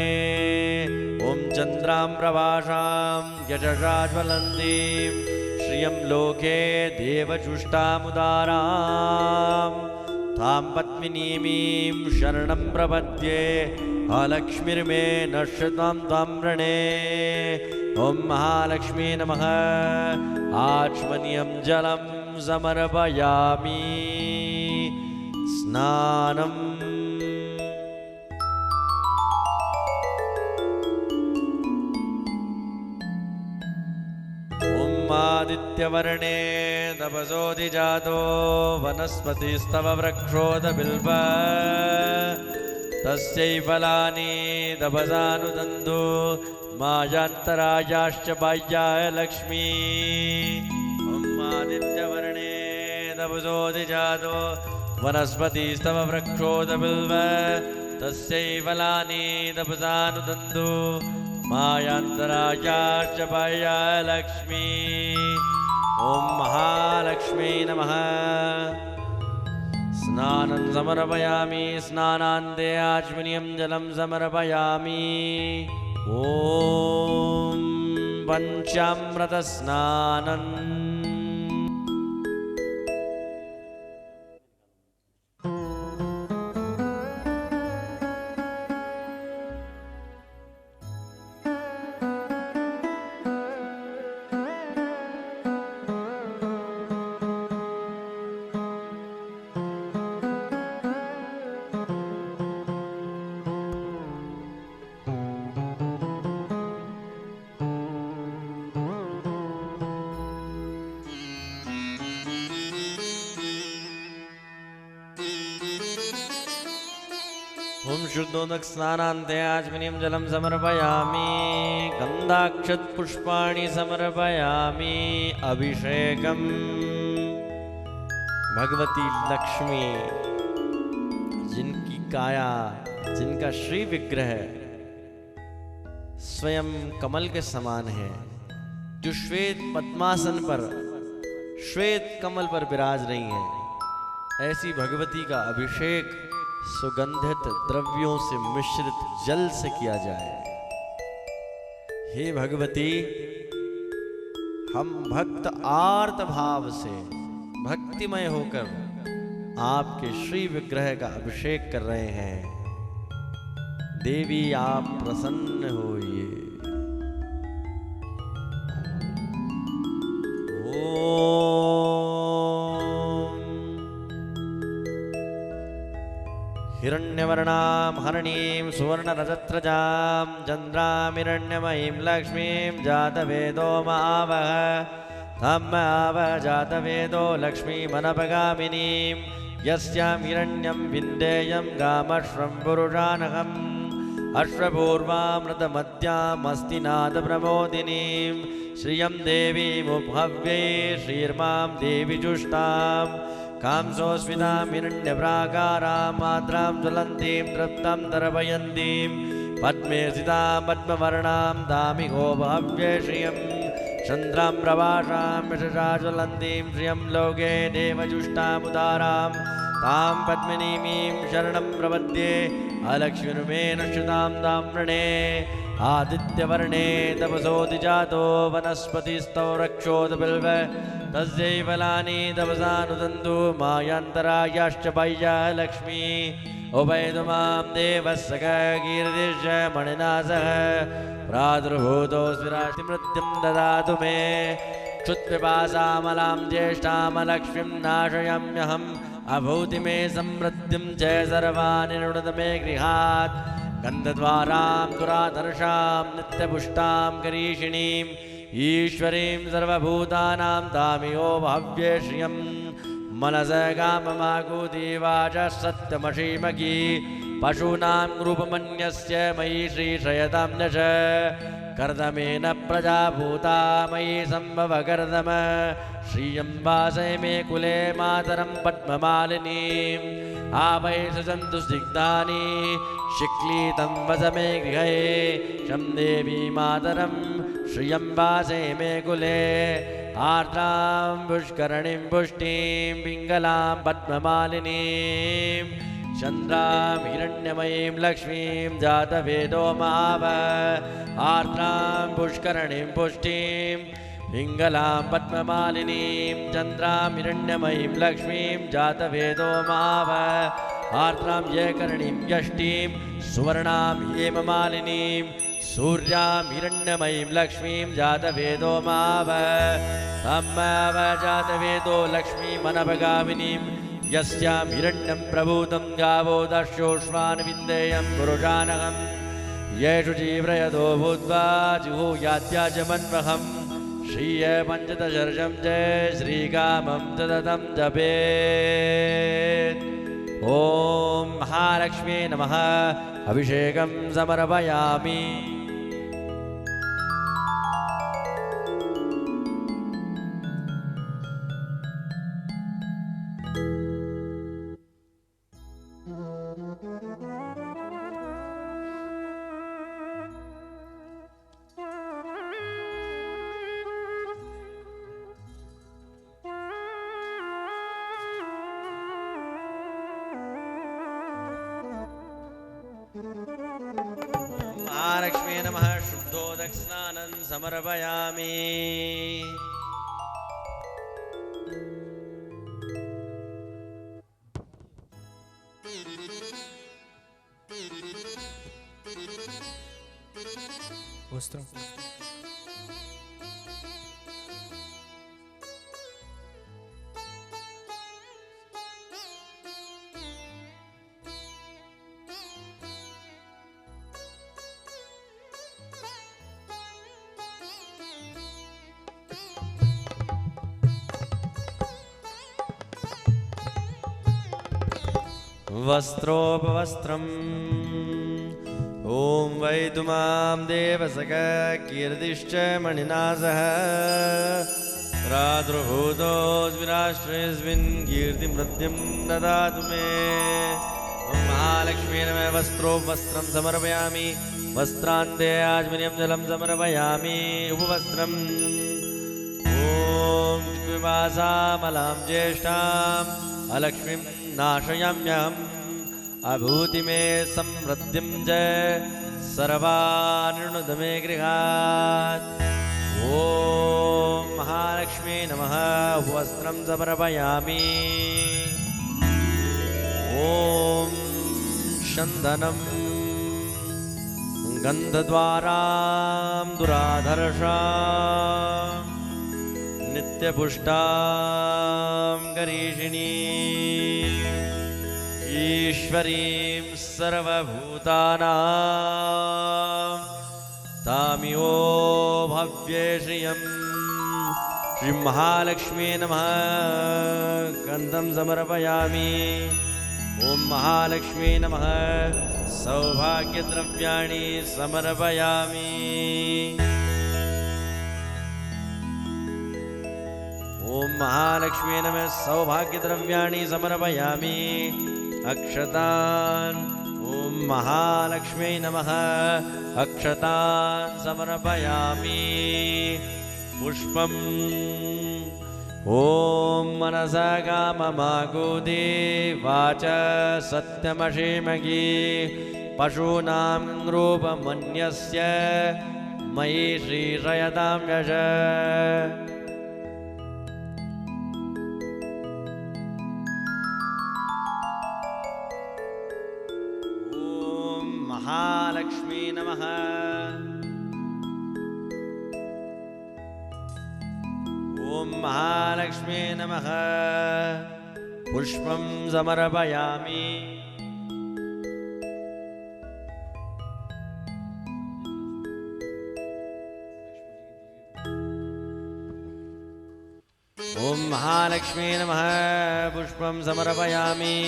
Speaker 2: ॐ चन्द्रां प्रभासां यशसा ज्वलन्तीं श्रियं लोके देवजुष्टामुदारां तां पद्मिनीमीं शरणं प्रपद्ये अलक्ष्मीर्मे नश्यतां तां वृणे। ॐ महालक्ष्मी नमः। आचमनीयं जलं समर्पयामि। स्नानम्। ॐ आदित्यवर्णे तपसोऽधिजातो वनस्पतिस्तव वृक्षोदबिल्व तस्यै फलानि तपसानुदन्तु मायान्तरायाश्च बाह्याय लक्ष्मी। ॐ आदित्यवर्णे तपसोऽधिजातो वनस्पतिस्तव वृक्षोदबिल्व तस्यै फलानि तपसानुदन्तु मायान्तरायाश्च बाह्याय लक्ष्मी। ॐ महालक्ष्मी नमः। स्नानं समर्पयामि। स्नानान्ते आचमनीयं जलं समर्पयामि। ॐ पञ्चामृतस्नानम्। शुद्धोदक स्नानान्ते आचमनीं जलं समर्पयामि गन्धाक्षत पुष्पाणि समर्पयामि अभिषेकम् भगवती लक्ष्मी जिनकी काया जिनका श्री विग्रह स्वयं कमल के समान है, जो श्वेत पद्मासन पर श्वेत कमल पर विराज रही हैं, ऐसी भगवती का अभिषेक सुगंधित द्रव्यों से मिश्रित जल से किया जाए। हे भगवती, हम भक्त आर्त भाव से भक्तिमय होकर आपके श्री विग्रह का अभिषेक कर रहे हैं। देवी आप प्रसन्न होइए। हिरण्यवर्णां हरणीं सुवर्णरजत्रजां चन्द्रामिरण्यमयीं लक्ष्मीं जातवेदो महावः तमावः जातवेदो लक्ष्मीमनपगामिनीं यस्यां हिरण्यं विन्देयं गामश्वं पुरुषानहम् अश्वपूर्वामृतमद्यामस्तिनादप्रमोदिनीं श्रियं देवीमुपहव्ये श्रीर्मां देवी जुष्टां कांसोऽस्मितां हिरण्यप्राकारां मात्रां ज्वलन्तीं तृप्तं दर्पयन्तीं पद्मे स्थितां पद्मवर्णां दामिहोपहव्ये श्रियं चन्द्रां प्रभाषां यशसा ज्वलन्तीं श्रियं लोके देवजुष्टामुदारां तां पद्मिनीमीं शरणं प्रपद्ये अलक्ष्मीर्मेण श्रुतां ताम्रणे आदित्यवर्णे तपसोऽधिजातो वनस्पतिस्तौ रक्षोदबिल्व तस्यै फलानि तपसानुदन्तु मायान्तरायाश्च बाह्या लक्ष्मी उभयतु मां देवः सखः कीर्तिश्च मणिना सह प्रादुर्भूतोऽस्मि राष्ट्रमृत्युं ददातु मे क्षुत्पिपासामलां ज्येष्ठामलक्ष्मीं नाशयाम्यहम् अभूति मे समृद्धिं च सर्वाणि नुदत मे गृहात् गन्धद्वारां दुराधर्षां नित्यपुष्टां करीषिणीं ईश्वरीं सर्वभूतानां तामियो भव्ये श्रियं मनसः काममाकुति वाचः सत्यमशीमकी पशूनां रूपमन्यस्य मयि श्रीशयतां नश कर्दमेन प्रजाभूता मयि सम्भव कर्दम श्रियं वासय मे कुले मातरं पद्ममालिनीम् आवैषु सन्तु स्निग्धानि शिक्लीतं वस मे गृहे शं देवी मातरं श्रियं वासय मे कुले आर्द्रां पुष्करणीं पुष्टिं पिङ्गलां पद्ममालिनीं चन्द्रां हिरण्यमयीं लक्ष्मीं जातवेदो महावः आर्द्रां पुष्करणीं पुष्टिं पिङ्गलां पद्ममालिनीं चन्द्रां हिरण्यमयीं लक्ष्मीं जातवेदो महावः आर्द्रां यकर्णीं यष्टिं सुवर्णां हेममालिनीं सूर्यां हिरण्यमयीं लक्ष्मीं जातवेदो महावः तमावः जातवेदो लक्ष्मीमनपगामिनीं यस्यां हिरण्यं प्रभूतं गावो दर्शोष्वान् विन्देयं पुरुषानहम् येषु जीव्रयतो भूत्वा जुहुयात्याजमन्वहम् श्रिय पञ्चदशर्षं च श्रीकामं सततं जपेत्। ॐ महालक्ष्म्यै नमः। अभिषेकं समर्पयामि। महालक्ष्म्यै नमः। शुद्धोदक स्नानं समर्पयामि।
Speaker 1: वस्त्रं
Speaker 2: वस्त्रोपवस्त्रम् ॐ वैतुमां देवसख कीर्तिश्च मणिना सह प्रादुर्भूतोऽस्मिन् कीर्तिमृद्धिं ददातु मे। ॐ महालक्ष्मी नमः। वस्त्रोपवस्त्रं समर्पयामि। वस्त्रान्ते आचमनीयं जलं समर्पयामि। उपवस्त्रम् ॐ विवासामलां ज्येष्ठाम् अलक्ष्मीं नाशयाम्यहम्। अभूति मे समृद्धिं च सर्वानुद मे गृहात्। ॐ महालक्ष्मी नमः। वस्त्रं समर्पयामि। ॐ चन्दनं गन्धद्वारां दुराधर्षां नित्यपुष्टां गरीषिणी ईश्वरीं सर्वभूतानां तामियो भव्ये श्रियं श्रीमहालक्ष्मी नमः। गन्धं समर्पयामि। ॐ महालक्ष्मी नमः। सौभाग्यद्रव्याणि समर्पयामि। ॐ महालक्ष्मी नमः। सौभाग्यद्रव्याणि समर्पयामि। अक्षतान् ॐ महालक्ष्मी नमः। अक्षतान् समर्पयामि। पुष्पम् ॐ मनसा काममागुदे वाच सत्यमशीमगी पशूनां रूपमन्यस्य मयि श्रीशयतां यश। ॐ महालक्ष्मी नमः। ॐ महालक्ष्मी नमः। पुष्पं समर्पयामि। ॐ महालक्ष्मी नमः। पुष्पं समर्पयामि।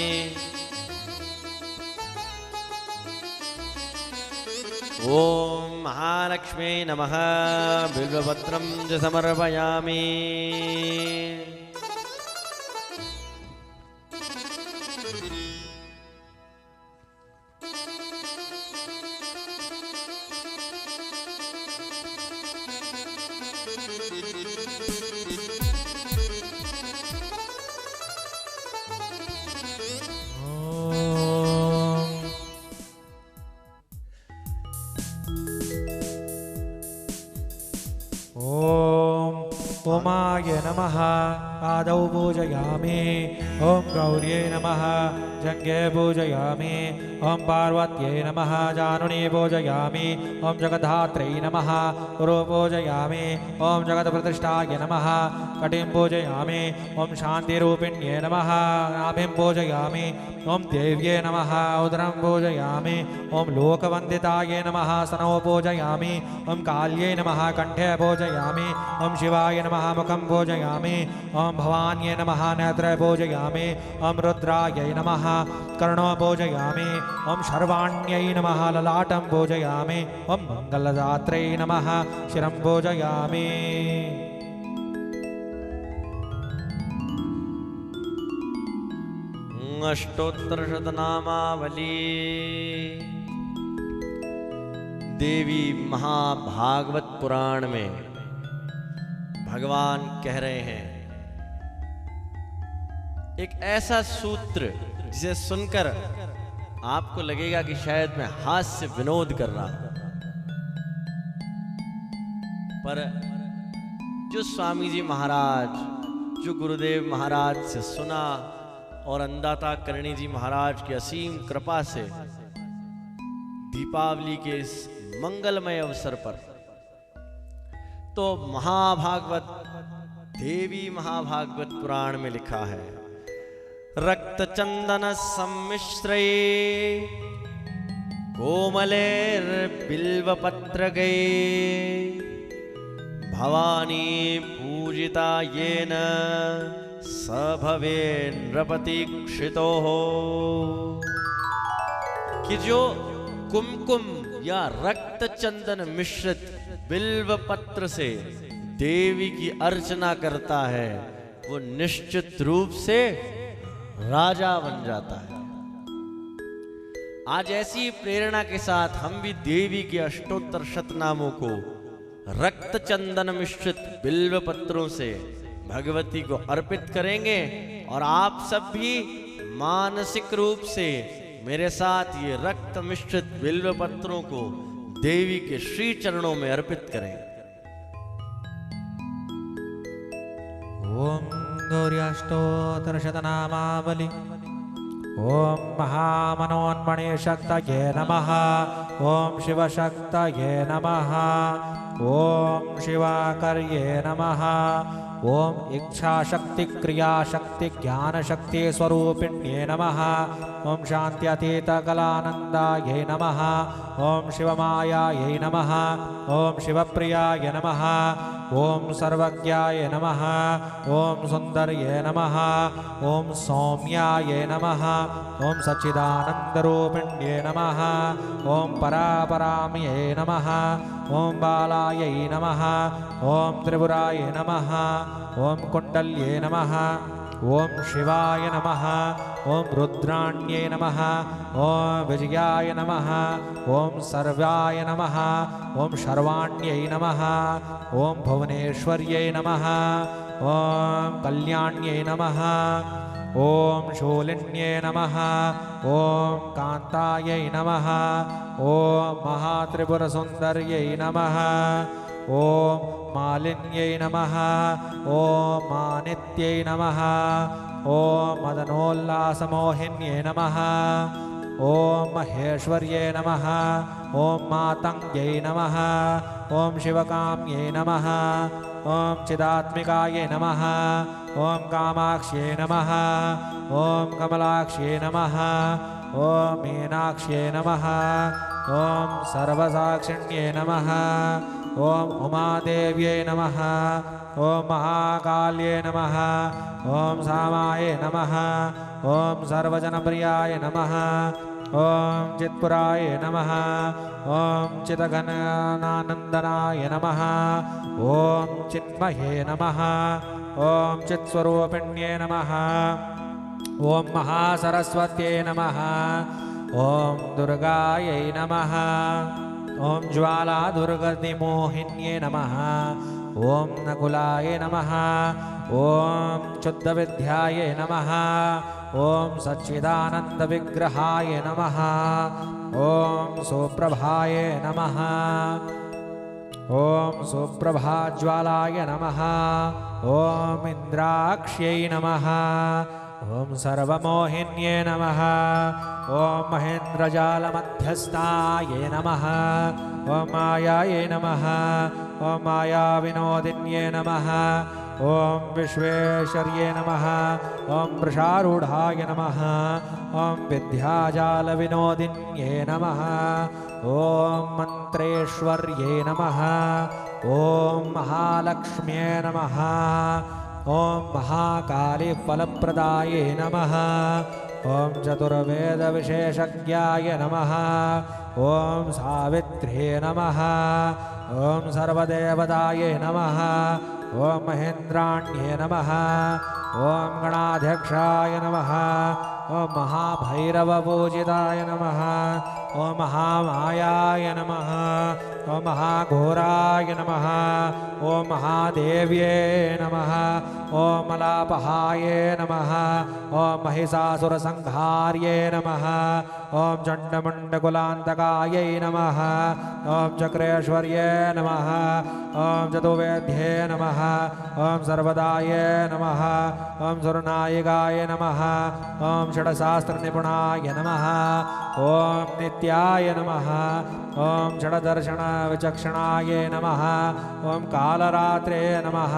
Speaker 2: ॐ महालक्ष्मी नमः। बिल्वपत्रं च समर्पयामि।
Speaker 1: उमाय नमः। आदौ पूजयामि। ॐ गौर्यै नमः। जङ्घे पूजयामि। ॐ पार्वत्यै नमः। जानुनी पूजयामि। ॐ जगद्धात्रै नमः। गुरु पूजयामि। ॐ जगत्प्रतिष्ठाय नमः। कटिं पूजयामि। ॐ शान्तिरूपिण्ये नमः। नाभिं पूजयामि। ॐ देव्ये नमः। उदरं पूजयामि। ॐ लोकवन्दितायै नमः। स्तनौ पूजयामि। ॐ काल्यै नमः। कण्ठे पूजयामि। ॐ शिवाय नमः। मुखं पूजयामि। ॐ भवान्यै नमः। नेत्रे पूजयामि। ॐ रुद्रायै नमः। कर्णो पूजयामि। ॐ शर्वाण्यै नमः। ललाटं पूजयामि। ॐ मङ्गलदात्रै नमः। शिरं पूजयामि।
Speaker 2: अष्टोत्तरशतनामावली। देवी महाभागवत पुराण में भगवान कह रहे हैं, एक ऐसा सूत्र जिसे सुनकर आपको लगेगा कि शायद मैं हास्य विनोद कर रहा हूं, पर जो स्वामी जी महाराज, जो गुरुदेव महाराज से सुना और अन्नदाता करणी जी महाराज की असीम कृपा से दीपावली के इस मंगलमय अवसर पर तो महाभागवत, देवी महाभागवत पुराण में लिखा है, रक्त चंदन सम्मिश्रै कोमलेर बिल्वपत्रकै भवानी पूजिता येन स भवे नृपतीक्षितो हो। कि जो कुमकुम या रक्त चंदन मिश्रित बिल्व पत्र से देवी की अर्चना करता है वो निश्चित रूप से राजा बन जाता है। आज ऐसी प्रेरणा के साथ हम भी देवी के अष्टोत्तर शतनामों को रक्त चंदन मिश्रित बिल्व पत्रों से भगवती को अर्पित करेंगे और आप सब भी मानसिक रूप से मेरे साथ ये रक्त मिश्रित बिल्व पत्रों को देवी के श्री चरणों में अर्पित करें।
Speaker 1: ओम गौरी अष्टोत्तर शतनामावली। ओम महामनोन्मणे शक्तये नमः। ओम शिवशक्तये नमः। ओम शिवाकर्ये नमः। ओम इच्छा शक्ति क्रिया शक्ति ज्ञान शक्ति स्वरूपिण्ये नमः। ओम शान्त्यतीत कलानन्दायै नमः। ओम शिवमायायै नमः। ओम शिवप्रियाय नमः। ओम सर्वज्ञाय नमः। ओम सुंदर्ये नमः। ओम सौम्याय नमः। ओम सच्चिदानन्दरूपिण्ये नमः। ओम परापराम्ये नमः। ओम बालायै नमः। ओम त्रिपुराय नमः। ओम कुण्डल्ये नमः। ओम शिवाय नमः। ओम रुद्राण्ये नमः। ओम विजयाय नमः। ओम सर्वाय नमः। ओम शर्वाण्यै नमः। ओम भुवनेश्वर्यै नमः। ओम कल्याण्यै नमः। ओम शूलिन्ये नमः। ओम कान्तायै नमः। ओम महात्रिपुरसुन्दर्यै नमः। ओम मालिन्यै नमः। ओम मानित्यै नमः। ओम मदनोल्लासमोहिन्ये नमः। ओम महेश्वर्ये नमः। ओम मातङ्ग्यै नमः। ओम शिवकाम्यै नमः। ओम चिदात्मिकायै नमः। ओम कामाक्ष्यै नमः। ओम कमलाक्ष्यै नमः। ओम मीनाक्ष्यै नमः। ओम सर्वसाक्षिण्ये नमः। ओम उमादेव्यै नमः। ओम महाकाल्ये नमः। ओम सामायै नमः। ओम सर्वजनप्रियाय नमः। ओम चित्पुराय नमः। ओम चिदघनानन्दनाय नमः। ओम चिन्मये नमः। ओम चित्स्वरूपिण्ये नमः। ओम महासरस्वत्यै नमः। ओम दुर्गायै नमः। ओम ज्वाला दुर्गतिमोहिन्ये नमः। ओम नकुलाय नमः। ओम शुद्धविद्याय नमः। ओम सच्चिदानन्दविग्रहाय नमः। ओम सुप्रभाय नमः। ओम सुप्रभाज्वालाय नमः। ओम इन्द्राक्ष्यै नमः। ओम सर्वमोहिन्ये नमः। ओम महेन्द्रजालमध्यस्थायै नमः। ओम मायायै नमः। ओम मायाविनोदिन्ये नमः। ओम विश्वेश्वर्ये नमः। ओम वृषारूढाय नमः। ओम विद्याजालविनोदिन्ये नमः। ओम मन्त्रेश्वर्ये नमः। ओम महालक्ष्म्ये नमः। ओम महाकाली फलप्रदाये नमः। ओम चतुर्वेद विशेषज्ञाय नमः। ओम सावित्र्ये नमः। ओम सर्वदेवताये नमः। ओम महेन्द्राण्ये नमः। ओम गणाध्यक्षाय नमः। ओम महाभैरवपूजिताय नमः। ओम महामायाय नमः। ओम महाघोराय नमः। ओम महादेव्ये नमः। ओम मलापहाये नमः। ओम महिषासुरसंहार्ये नमः। ओम चण्डमुण्डकुलान्तकायै नमः। ओम चक्रेश्वर्ये नमः। ओम चतुर्वेद्ये नमः। ओम सर्वदाये नमः। ओम सुरनायिकाय नमः। ओम षड्शास्त्रनिपुणाय नमः। ओम नित्याय नमः। ओम षड्दर्शन विचक्षणाय नमः। ओम कालरात्रे नमः।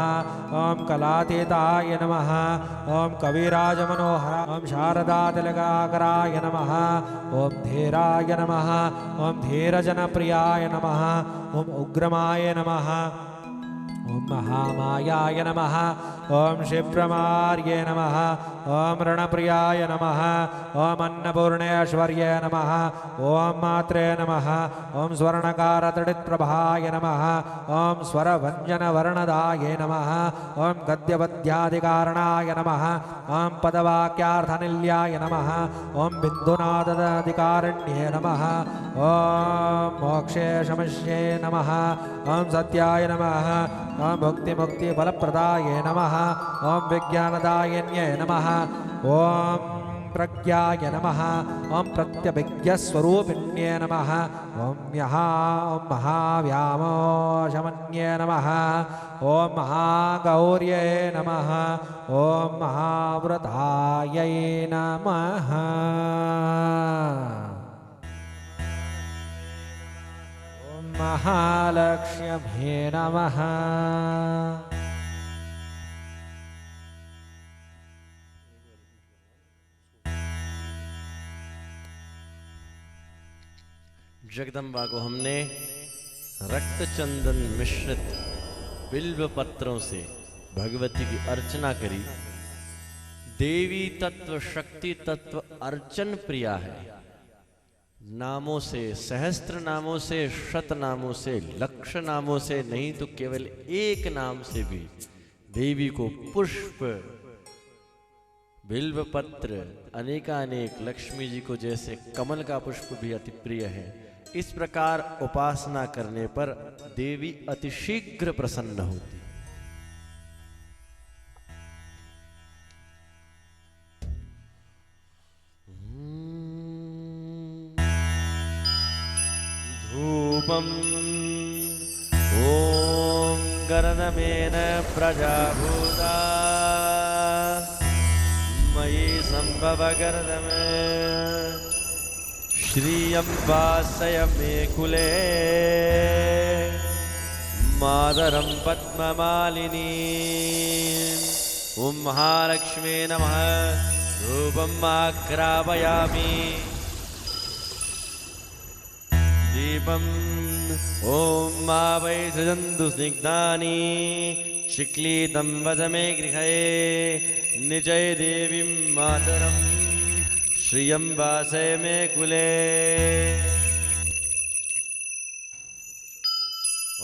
Speaker 1: ओम कलातीताय नमः। ओम कविराजमनोहर। ओम शारदातिलकाकराय नमः। ओम धीराय नमः। ओम धीरजनप्रियाय नमः। ओम उग्रमाय नमः। ॐ महामायाय नमः ॐ शिवप्रमार्ये नमः ॐ रणप्रियाय नमः ॐ अन्नपूर्णेश्वर्ये नमः ॐ मात्रे नमः ॐ स्वर्णकारतडित्प्रभाय नमः ॐ स्वरभञ्जनवर्णदाय नमः ॐ गद्यपद्यादिकारणाय नमः ॐ पदवाक्यार्थनिल्याय नमः ॐ बिन्दुनादधिकारण्ये नमः ॐ मोक्षे शमस्ये नमः ॐ सत्याय नमः ॐ भुक्तिमुक्तिफलप्रदाय नमः ॐ विज्ञानदायिन्ये नमः ॐ प्रज्ञाय नमः ॐ प्रत्यभिज्ञस्वरूपिण्ये नमः ॐ महाव्यामोशमन्ये नमः ॐ महागौर्ये नमः ॐ महाव्रतायै नमः ॐ महालक्ष्म्ये नमः
Speaker 2: जगदम्बा को हमने रक्त चंदन मिश्रित बिल्व पत्रों से भगवती की अर्चना करी। देवी तत्व शक्ति तत्व अर्चन प्रिया है। नामों से, सहस्त्र नामों से, शत नामों से, लक्ष नामों से नहीं तो केवल एक नाम से भी देवी को पुष्प, बिल्व पत्र, अनेकानेक, लक्ष्मी जी को जैसे कमल का पुष्प भी अति प्रिय है, इस प्रकार उपासना करने पर देवी अति शीघ्र प्रसन्न होती। धूपम ओम गर्दमेन प्रजाभूता मयि संभव गर्दमे श्रियंवासय मे कुले मातरं पद्ममालिनी। ओम महालक्ष्मी नमः। धूपम् आग्रापयामि। दीपम् ओम मा वै सृजन्तु स्निग्धानि शिक्लीतं वद मे गृहे निजय देवीं मातरम् श्रियं वासय मे कुले।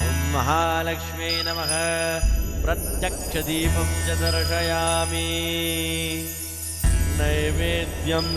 Speaker 2: ओम महालक्ष्मी नमः। प्रत्यक्ष दीपं च दर्शयामि। नैवेद्यम्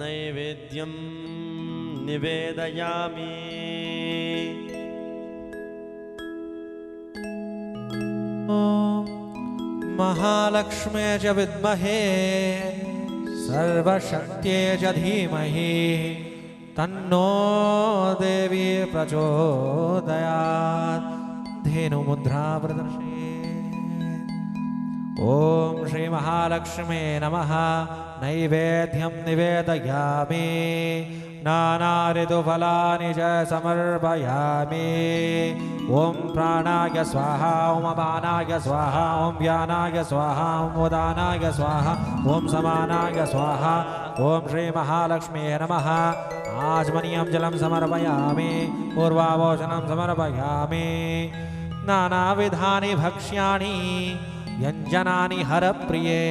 Speaker 2: नैवेद्यं निवेदयामि।
Speaker 1: महालक्ष्म्यै च विद्महे सर्वशक्त्यै च धीमहि तन्नो देवी प्रचोदयात्। धेनुमुद्रा प्रदर्शयेत्। ॐ श्री महालक्ष्म्यै नमः। नैवेद्यं निवेदयामि। नानाऋतुफलानि च समर्पयामि। ॐ प्राणाय स्वाहा, ॐ अपानाय स्वाहा, ॐ व्यानाय स्वाहा, ॐ उदानाय स्वाहा, ॐ समानाय स्वाहा। ॐ श्री महालक्ष्म्यै नमः। आचमनीयं जलं समर्पयामि। पूर्वावोचनं समर्पयामि। नानाविधानि भक्ष्याणि व्यञ्जनानि हरप्रिये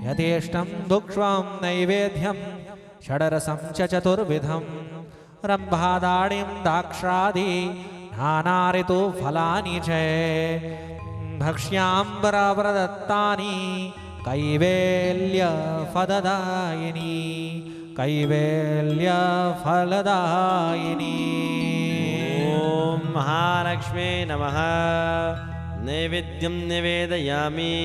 Speaker 1: यथेष्टं दुक्ष्वं नैवेद्यं षडरसं च चतुर्विधं रम्भादाडिं दाक्षादि नानाऋतुफलानि च भक्ष्याम्बरप्रदत्तानि कैवेल्यफलदायिनी कैवेल्यफलदायिनी।
Speaker 2: ॐ महालक्ष्म्यै नमः। नैवेद्यं निवेदयामि।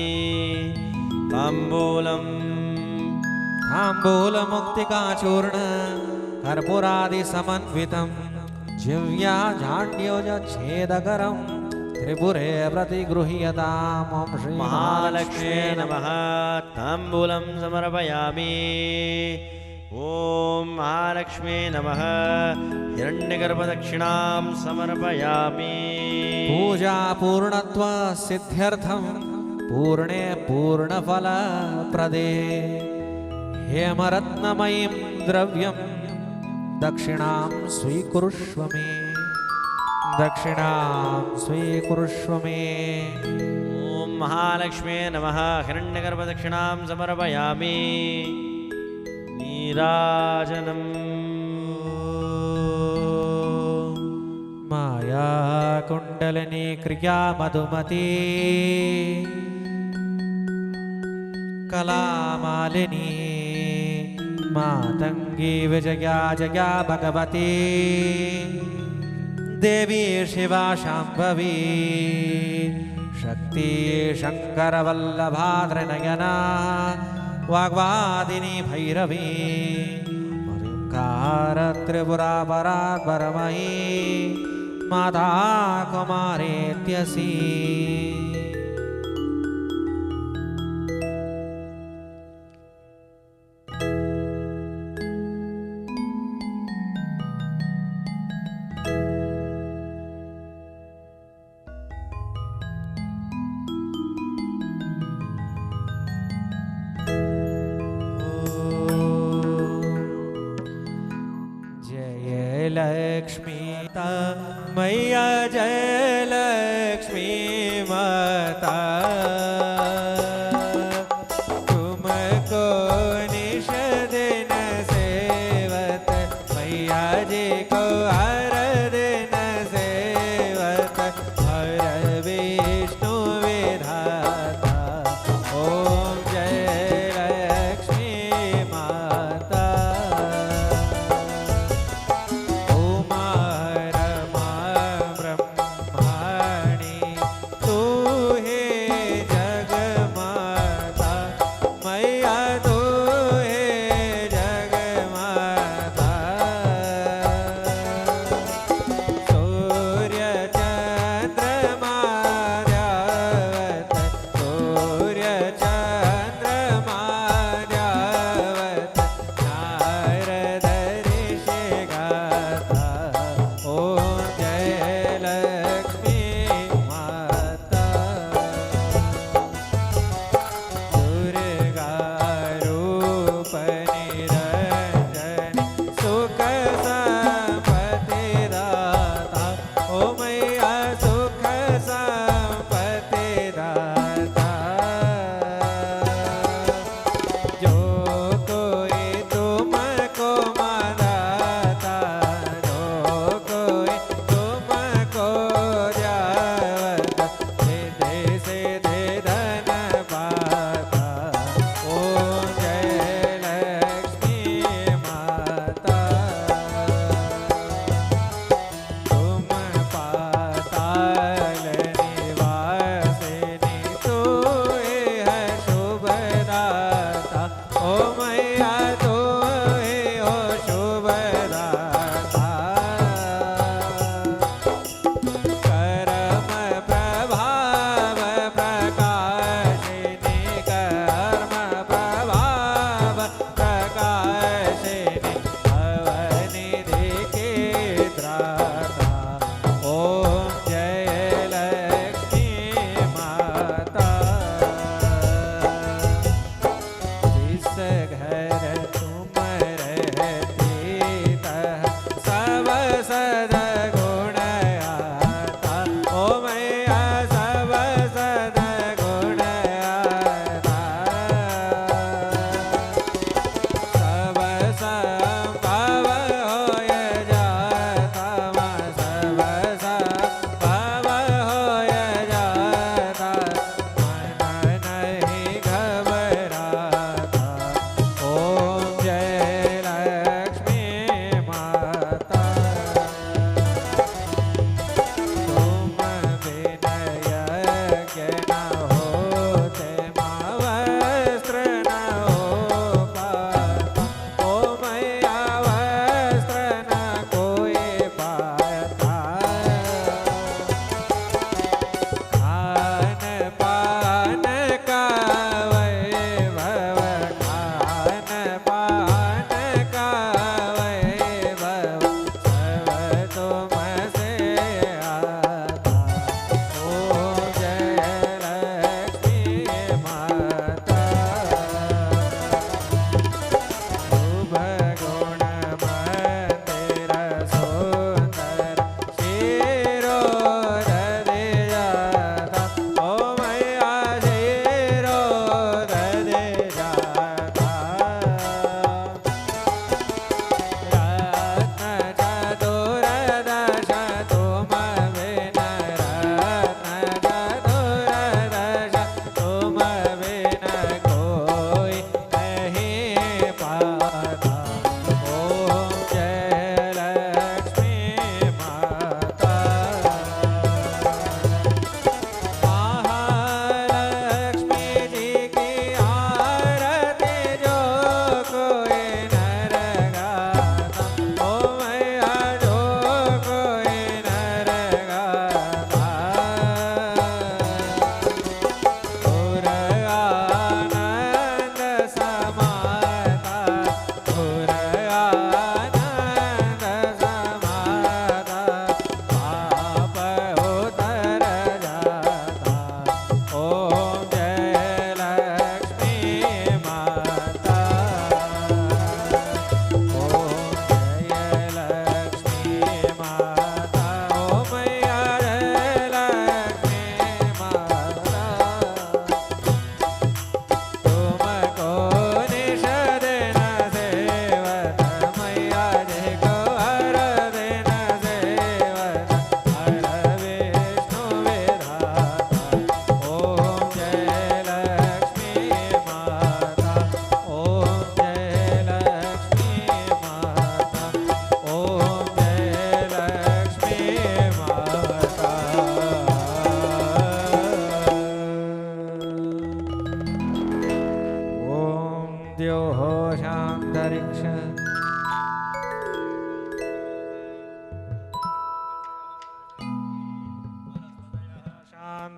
Speaker 1: ताम्बूलमुक्तिकाचूर्ण कर्पूरादिसमन्वितं जिव्या जाड्योजच्छेदकरं त्रिपुरे प्रतिगृह्यताम्। ॐ श्री
Speaker 2: महालक्ष्म्यै नमः। ताम्बूलं समर्पयामि। ॐ महालक्ष्म्यै नमः। हिरण्यगर्भदक्षिणां समर्पयामि।
Speaker 1: पूजा पूर्णत्व सिद्ध्यर्थं पूर्णे पूर्णफलप्रदे हेमरत्नमयीं द्रव्यं दक्षिणां स्वीकुरुष्व मे। दक्षिणां स्वीकुरुष्व मे।
Speaker 2: ॐ महालक्ष्म्यै नमः। हिरण्यगर्भदक्षिणां समर्पयामि। नीराजनम्।
Speaker 1: मायाकुण्डलिनी क्रिया मधुमती कलामालिनी मातङ्गी विजया जया भगवती देवी शिवा शाम्भवी शक्ति शङ्करवल्लभाद्रिनयना वाग्वादिनी भैरवी ओंकार त्रिपुरा परात्परमयी माता कुमारेत्यसि। लक्ष्मी मैया जय लक्ष्मी माता तुमको निश दिन सेवत मैया जी को हर दिन सेवत हर विष्णु विधाता। ओम जय लक्ष्मी माता। उमा रमा ब्रह्मा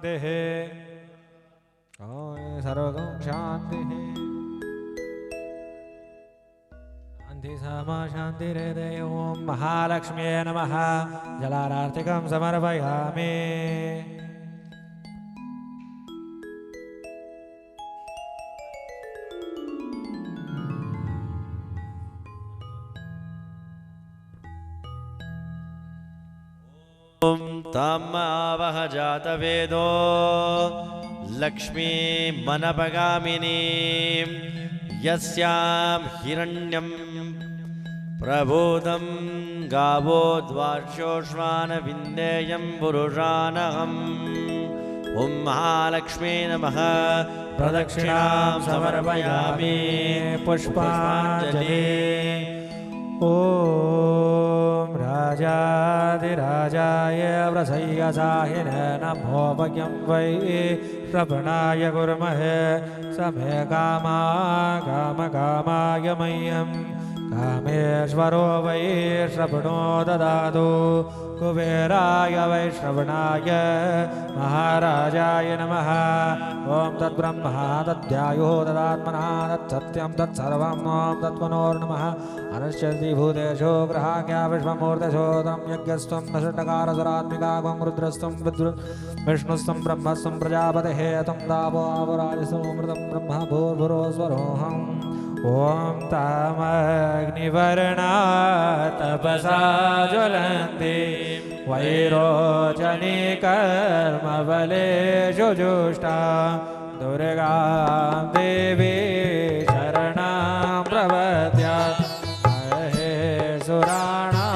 Speaker 1: शान्तिः ॐ सर्वगं शान्तिः शान्ति समा शान्तिरेदे ॐ महालक्ष्म्यै नमः जलारार्तिकं समर्पयामि
Speaker 2: ॐ तामावह जातवेदो लक्ष्मी मनपगामिनीं यस्यां हिरण्यं प्रबोधं गावो द्वार्षोश्वान विन्देयं पुरुषानहम् ॐ महालक्ष्मी नमः प्रदक्षिणां समर्पयामि पुष्पाञ्जलि
Speaker 1: ॐ राजाधिराजाय व्रसय्यसाहिने नमो वयं वै श्रवणाय कुर्महे समे कामाय मह्यं कामेश्वरो वै श्रवणो ददातु कुबेराय वै श्रवणाय महाराजाय नमः ॐ तद्ब्रह्मा तद्यायो तदात्मना तत्सत्यं तत्सर्वं ॐ तत्मनोर्नमः अनुष्यन्ति भूतेषु ग्रहाख्या विश्वमूर्तेषु तं यज्ञस्त्वं दशटकारसुरात्मिका त्वं रुद्रस्त्वं विष्णुस्त्वं ब्रह्मस्त्वं प्रजापतेः तं दावो आवराजसोमृतं ब्रह्म भूर्भुवस्वरोऽहम् ॐ तामग्निवर्णा तपसा ज्वलन्ति वैरोचनी कर्मबलेषु जुष्टा दुर्गां देवी शरणां प्रपद्या महे सुराणां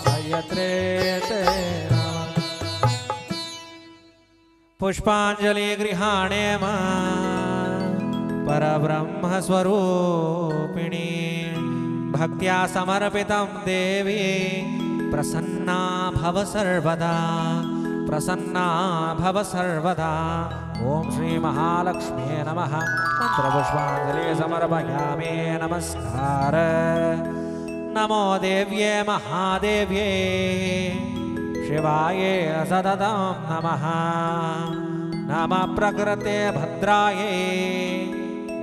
Speaker 1: सयत्रे पुष्पाञ्जलि गृहाणे परब्रह्मस्वरूपिणी भक्त्या समर्पितं देवी प्रसन्ना भव सर्वदा प्रसन्ना भव सर्वदा ॐ श्री महालक्ष्म्यै नमः मन्त्रपुष्पाञ्जलि समर्पयामि नमस्कार नमो देव्ये महादेव्ये शिवाये सततं नमः नमः प्रकृते भद्रायै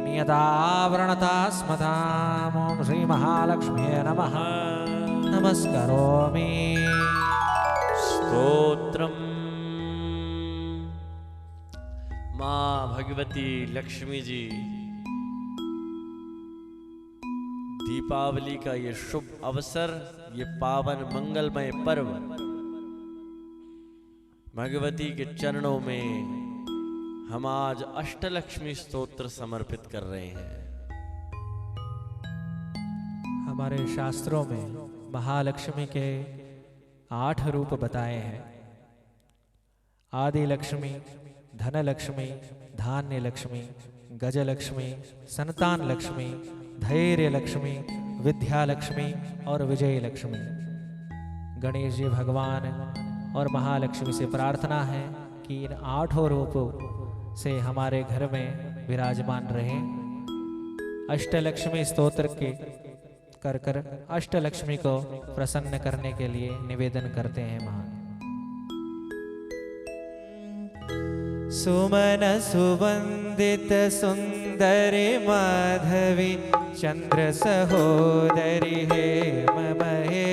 Speaker 1: नियतावरणता स्मताम् ॐ श्री महालक्ष्म्यै नमः नमस्करोमि
Speaker 2: स्तोत्रम् माँ भगवती लक्ष्मी जी दीपावली का ये शुभ अवसर, ये पावन मंगलमय पर्व भगवती के चरणों में हम आज अष्टलक्ष्मी स्तोत्र समर्पित कर रहे हैं।
Speaker 1: हमारे शास्त्रों में महालक्ष्मी के 8 रूप बताए हैं। आदि लक्ष्मी, धन लक्ष्मी, धान्य लक्ष्मी, गज लक्ष्मी, संतान लक्ष्मी, धैर्य लक्ष्मी, विद्या लक्ष्मी और विजय लक्ष्मी। गणेश जी भगवान और महालक्ष्मी से प्रार्थना है कि इन 8 रूपों से हमारे घर में विराजमान रहें। अष्टलक्ष्मी स्तोत्र के कर अष्टलक्ष्मी को प्रसन्न करने के लिए निवेदन करते हैं। मां सुमन सुवंदित सुंदरी माधवी चंद्र सहोदरी हे ममहे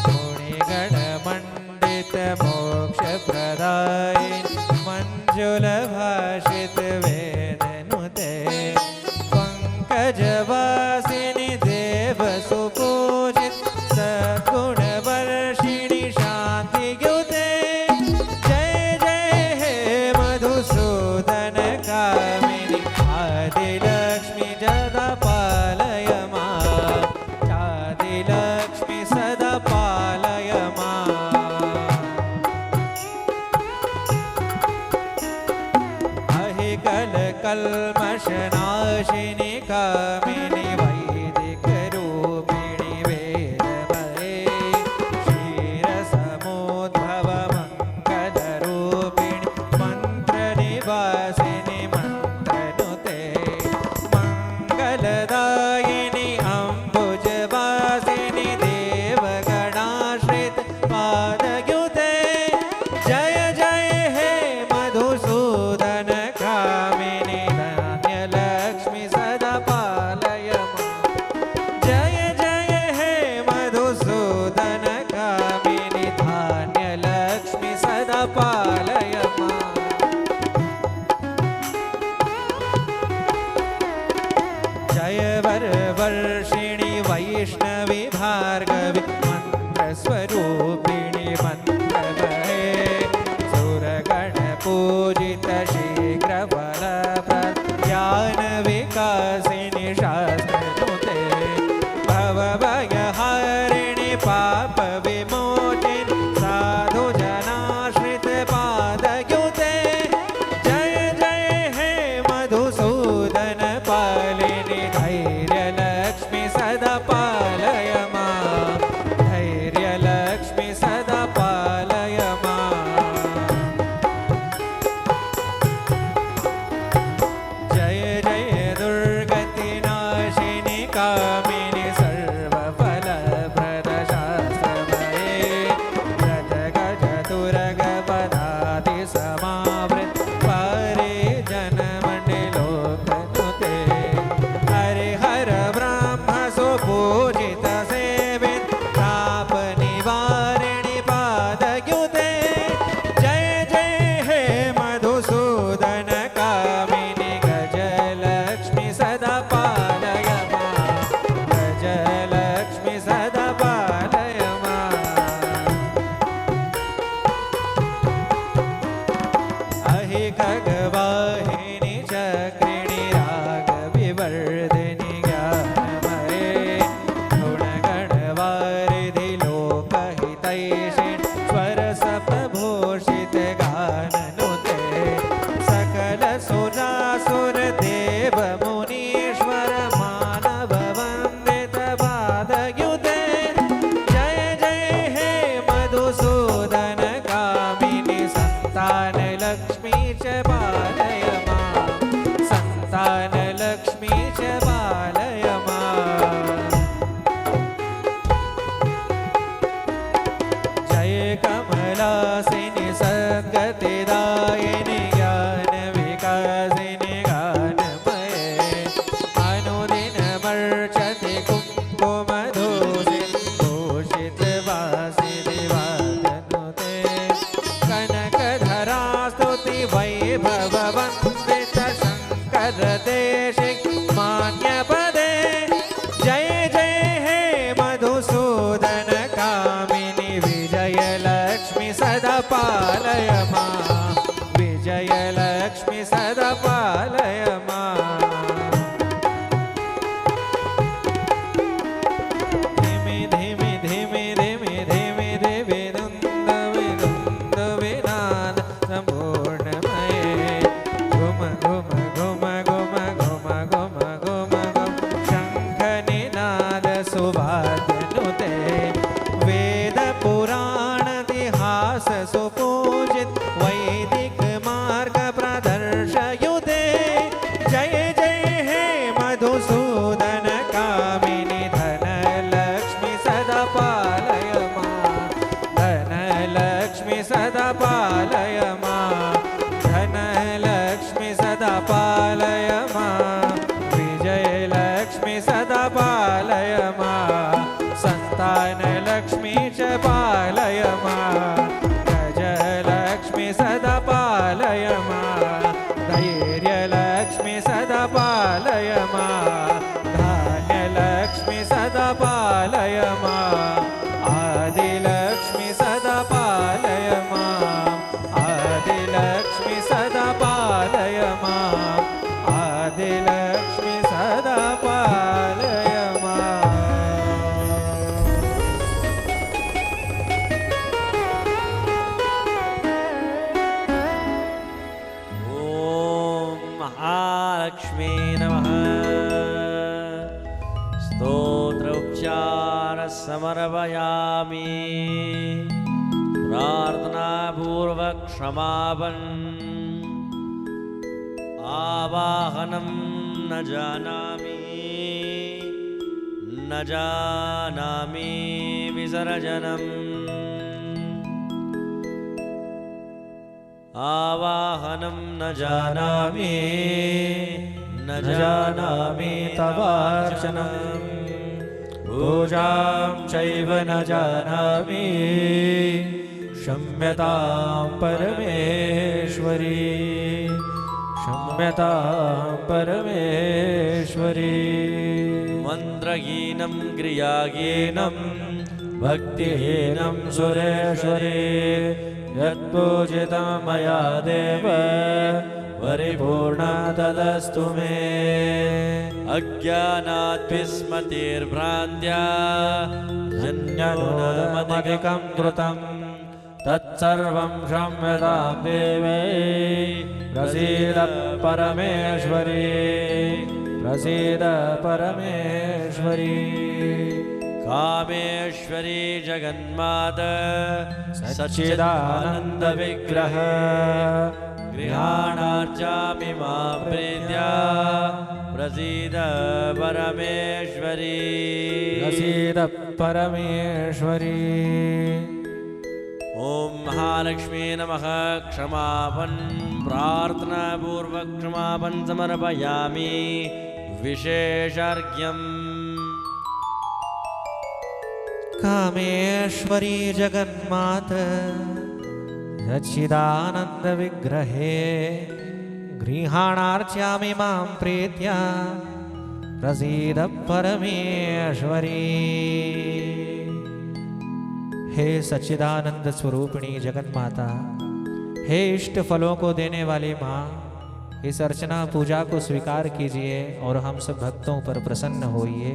Speaker 1: गुणिगण मंडित मोक्ष प्रदाय मंजुल भाषित वेदनुते पंकजवासिनी देव सुपूजित सद्गुण वर्षिणी शांति युते जय जय हे मधुसूदन कामिनी आदिलक्ष्मी जदा पालय मां आदिलक्ष्मी सदा पालय मां अहि कल कल्मषनाशिनी कामिनी वैदिक रूपिणी वेदमये क्षीरसमुद्भव मंगल रूपिणी मंत्र निवासिनी मंत्रनुते मंगलदायिनी अम्बुजवासिनी देवगणाश्रित पादयुते जय जय हे मधु पालय मां। जय वरवर्षिणि वैष्णवी भार्गवी मन्त्रस्वरूपिणि मन्त्रमये सुरगण पूजित शीघ्रफलप्रद ज्ञान विकासिनि शास्त्रनुते भवभयहारिणि पाप विमोचिनि साधु जनाश्रित पादयुते जय जय हे मधुसूदन पालिनि धैर्यलक्ष्मि सदा पालय मां। धैर्यलक्ष्मि सदा पालय मां। जय जय दुर्गति नाशिनि कामिनि सर्वफलप्रद शास्त्रमये व्रत गज तुरग पदाति समावृत परिजन मण्डलोकनुते हरिहर ब्रह्म सुपूजित सेवित ताप निवारिणि पादयुते जय जय हे मधुसूदन कामिनि गजलक्ष्मि सदा पालय मां। गजलक्ष्मि सदा पालय मां। अहि खगवाहिनि चक्रिणि रागविवर्धिनि ज्ञानमये गुणगणवारिधि लोकहितैषिणि स्वरसप्तभूषित गाननुते सकल सुरासुर देव मुनीश्वर मानव वन्दित पादयुते जय जय हे मधुसूदन कामिनि संतान लक्ष्मी च पालय मां। संतान लक्ष्मी च पालय मां। जय कमलासिनि सद्गतिदायिनि ज्ञान विकासिनि गानमये अनुदिन मर्चति कुङ्कुमधूसि भूषित वासिनि वादनुते कनकधरा स्तुति वैभव वन्दित शङ्कर देशि मान्यपदे जय जय हे मधुसूदन कामिनि विजयलक्ष्मि सदा पालय मां। विजयलक्ष्मि सदा पालय मां। धिमि धिमि धिमि धिमि धिमि धिमि दुन्द विदुन्द विनाद सम्पूर्णमये घुम घुम घुम घुम घुम घुम घुम घुम शङ्ख निनाद सुवाद्यनुते वेद पुराण इतिहास सुपूजित वैदिक मार्ग प्रदर्शयुते जय जय हे मधुसूदन कामिनि धनलक्ष्मि सदा पालय मां। धनलक्ष्मि सदा पालय मां। धनलक्ष्मि सदा पालय मां। विजयलक्ष्मि सदा पालय मां। संतान लक्ष्मी च पालय मां। गजलक्ष्मि सदा पालय मां। धैर्यलक्ष्मि सदा पालय मां। धान्यलक्ष्मि सदा पालय मां। आदिलक्ष्मि सदा पालय मां। आदिलक्ष्मि सदा पालय मां। आदिलक्ष्मि सदा पालय मां।
Speaker 2: ओम महालक्ष्मी नमः। स्तोत्रोपचार समर्पयामि। प्रार्थना पूर्वक क्षमापन। आवाहनं न जानामि विसर्जनम्। आवाहनं न जानामि तवार्चनम्। पूजां चैव न जानामि
Speaker 1: क्षम्यतां परमेश्वरी क्षम्यतां परमेश्वरी
Speaker 2: मंत्रहीनं क्रियाहीनं
Speaker 1: भक्तिहीनं सुरेश्वरी यत्पूजितं मया देव परिपूर्ण तदस्तु मे
Speaker 2: अज्ञानात् विस्मतिर्भ्रान्त्या
Speaker 1: जन्यनोदमधिकं कृतं तत्सर्वं क्षम्यतां देवी प्रसीद परमेश्वरी प्रसीद परमेश्वरी
Speaker 2: कामेश्वरी जगन्माता
Speaker 1: सच्चिदानंद विग्रह
Speaker 2: गृहाणार्चामि मां प्रीत्या प्रसीद परमेश्वरी
Speaker 1: प्रसीद परमेश्वरी
Speaker 2: ओम महालक्ष्मी नमः क्षमापन प्रार्थना पूर्वक क्षमापन समर्पयामि विशेषार्घ्यम्
Speaker 1: कामेश्वरी जगन्मात सच्चिदानंद विग्रहे गृहाणार्च्यामि मां प्रीत्या प्रसीद परमेश्वरी हे सच्चिदानंद स्वरूपिणी जगन्माता, हे इष्ट फलों को देने वाली माँ, इस अर्चना पूजा को स्वीकार कीजिए और हम सब भक्तों पर प्रसन्न होइए।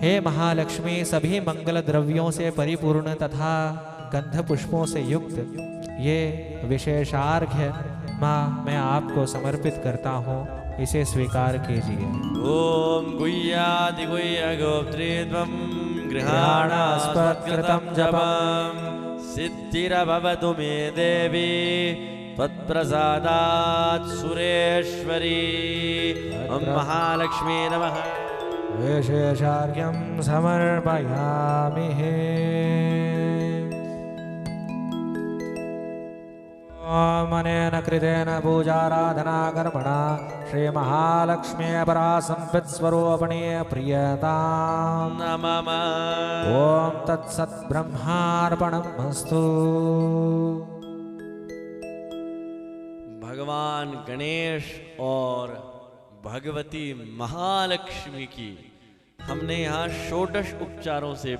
Speaker 1: हे महालक्ष्मी, सभी मंगल द्रव्यों से परिपूर्ण तथा गंध पुष्पों से युक्त ये विशेषार्घ्य माँ मैं आपको समर्पित करता हूँ, इसे स्वीकार कीजिए।
Speaker 2: ओम गुह्यादि गुह्य गोप्त्रीत्वं
Speaker 1: गृहाणास्पत्कृतं
Speaker 2: जपं सिद्धिरभवतु मे देवी त्वत्प्रसादात् सुरेश्वरी। ओम महालक्ष्मी नमः।
Speaker 1: विशेषार्घ्यं समर्पयामि। ॐ अनेन कृतेन पूजाराधना कर्मणा श्री महालक्ष्मी अपरा संवित्स्वरूपिणी प्रियतां
Speaker 2: नमः।
Speaker 1: ॐ तत्सत् ब्रह्मार्पणमस्तु।
Speaker 2: भगवान गणेश और भगवती महालक्ष्मी की हमने यहाँ षोडश उपचारों से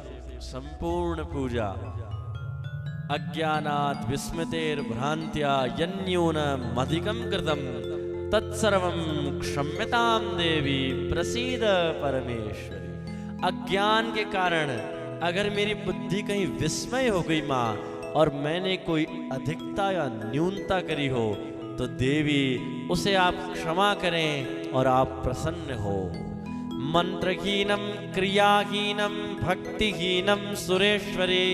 Speaker 2: संपूर्ण पूजा। अज्ञानात् विस्मृतिर्भ्रान्त्या यन्यूनमधिकं कृतं तत्सर्वं क्षम्यतां देवी प्रसीद परमेश्वरी। अज्ञान के कारण अगर मेरी बुद्धि कहीं विस्मय हो गई माँ और मैंने कोई अधिकता या न्यूनता करी हो तो देवी उसे आप क्षमा करें और आप प्रसन्न हो। मंत्रहीनं क्रियाहीनं भक्तिहीनं सुरेश्वरी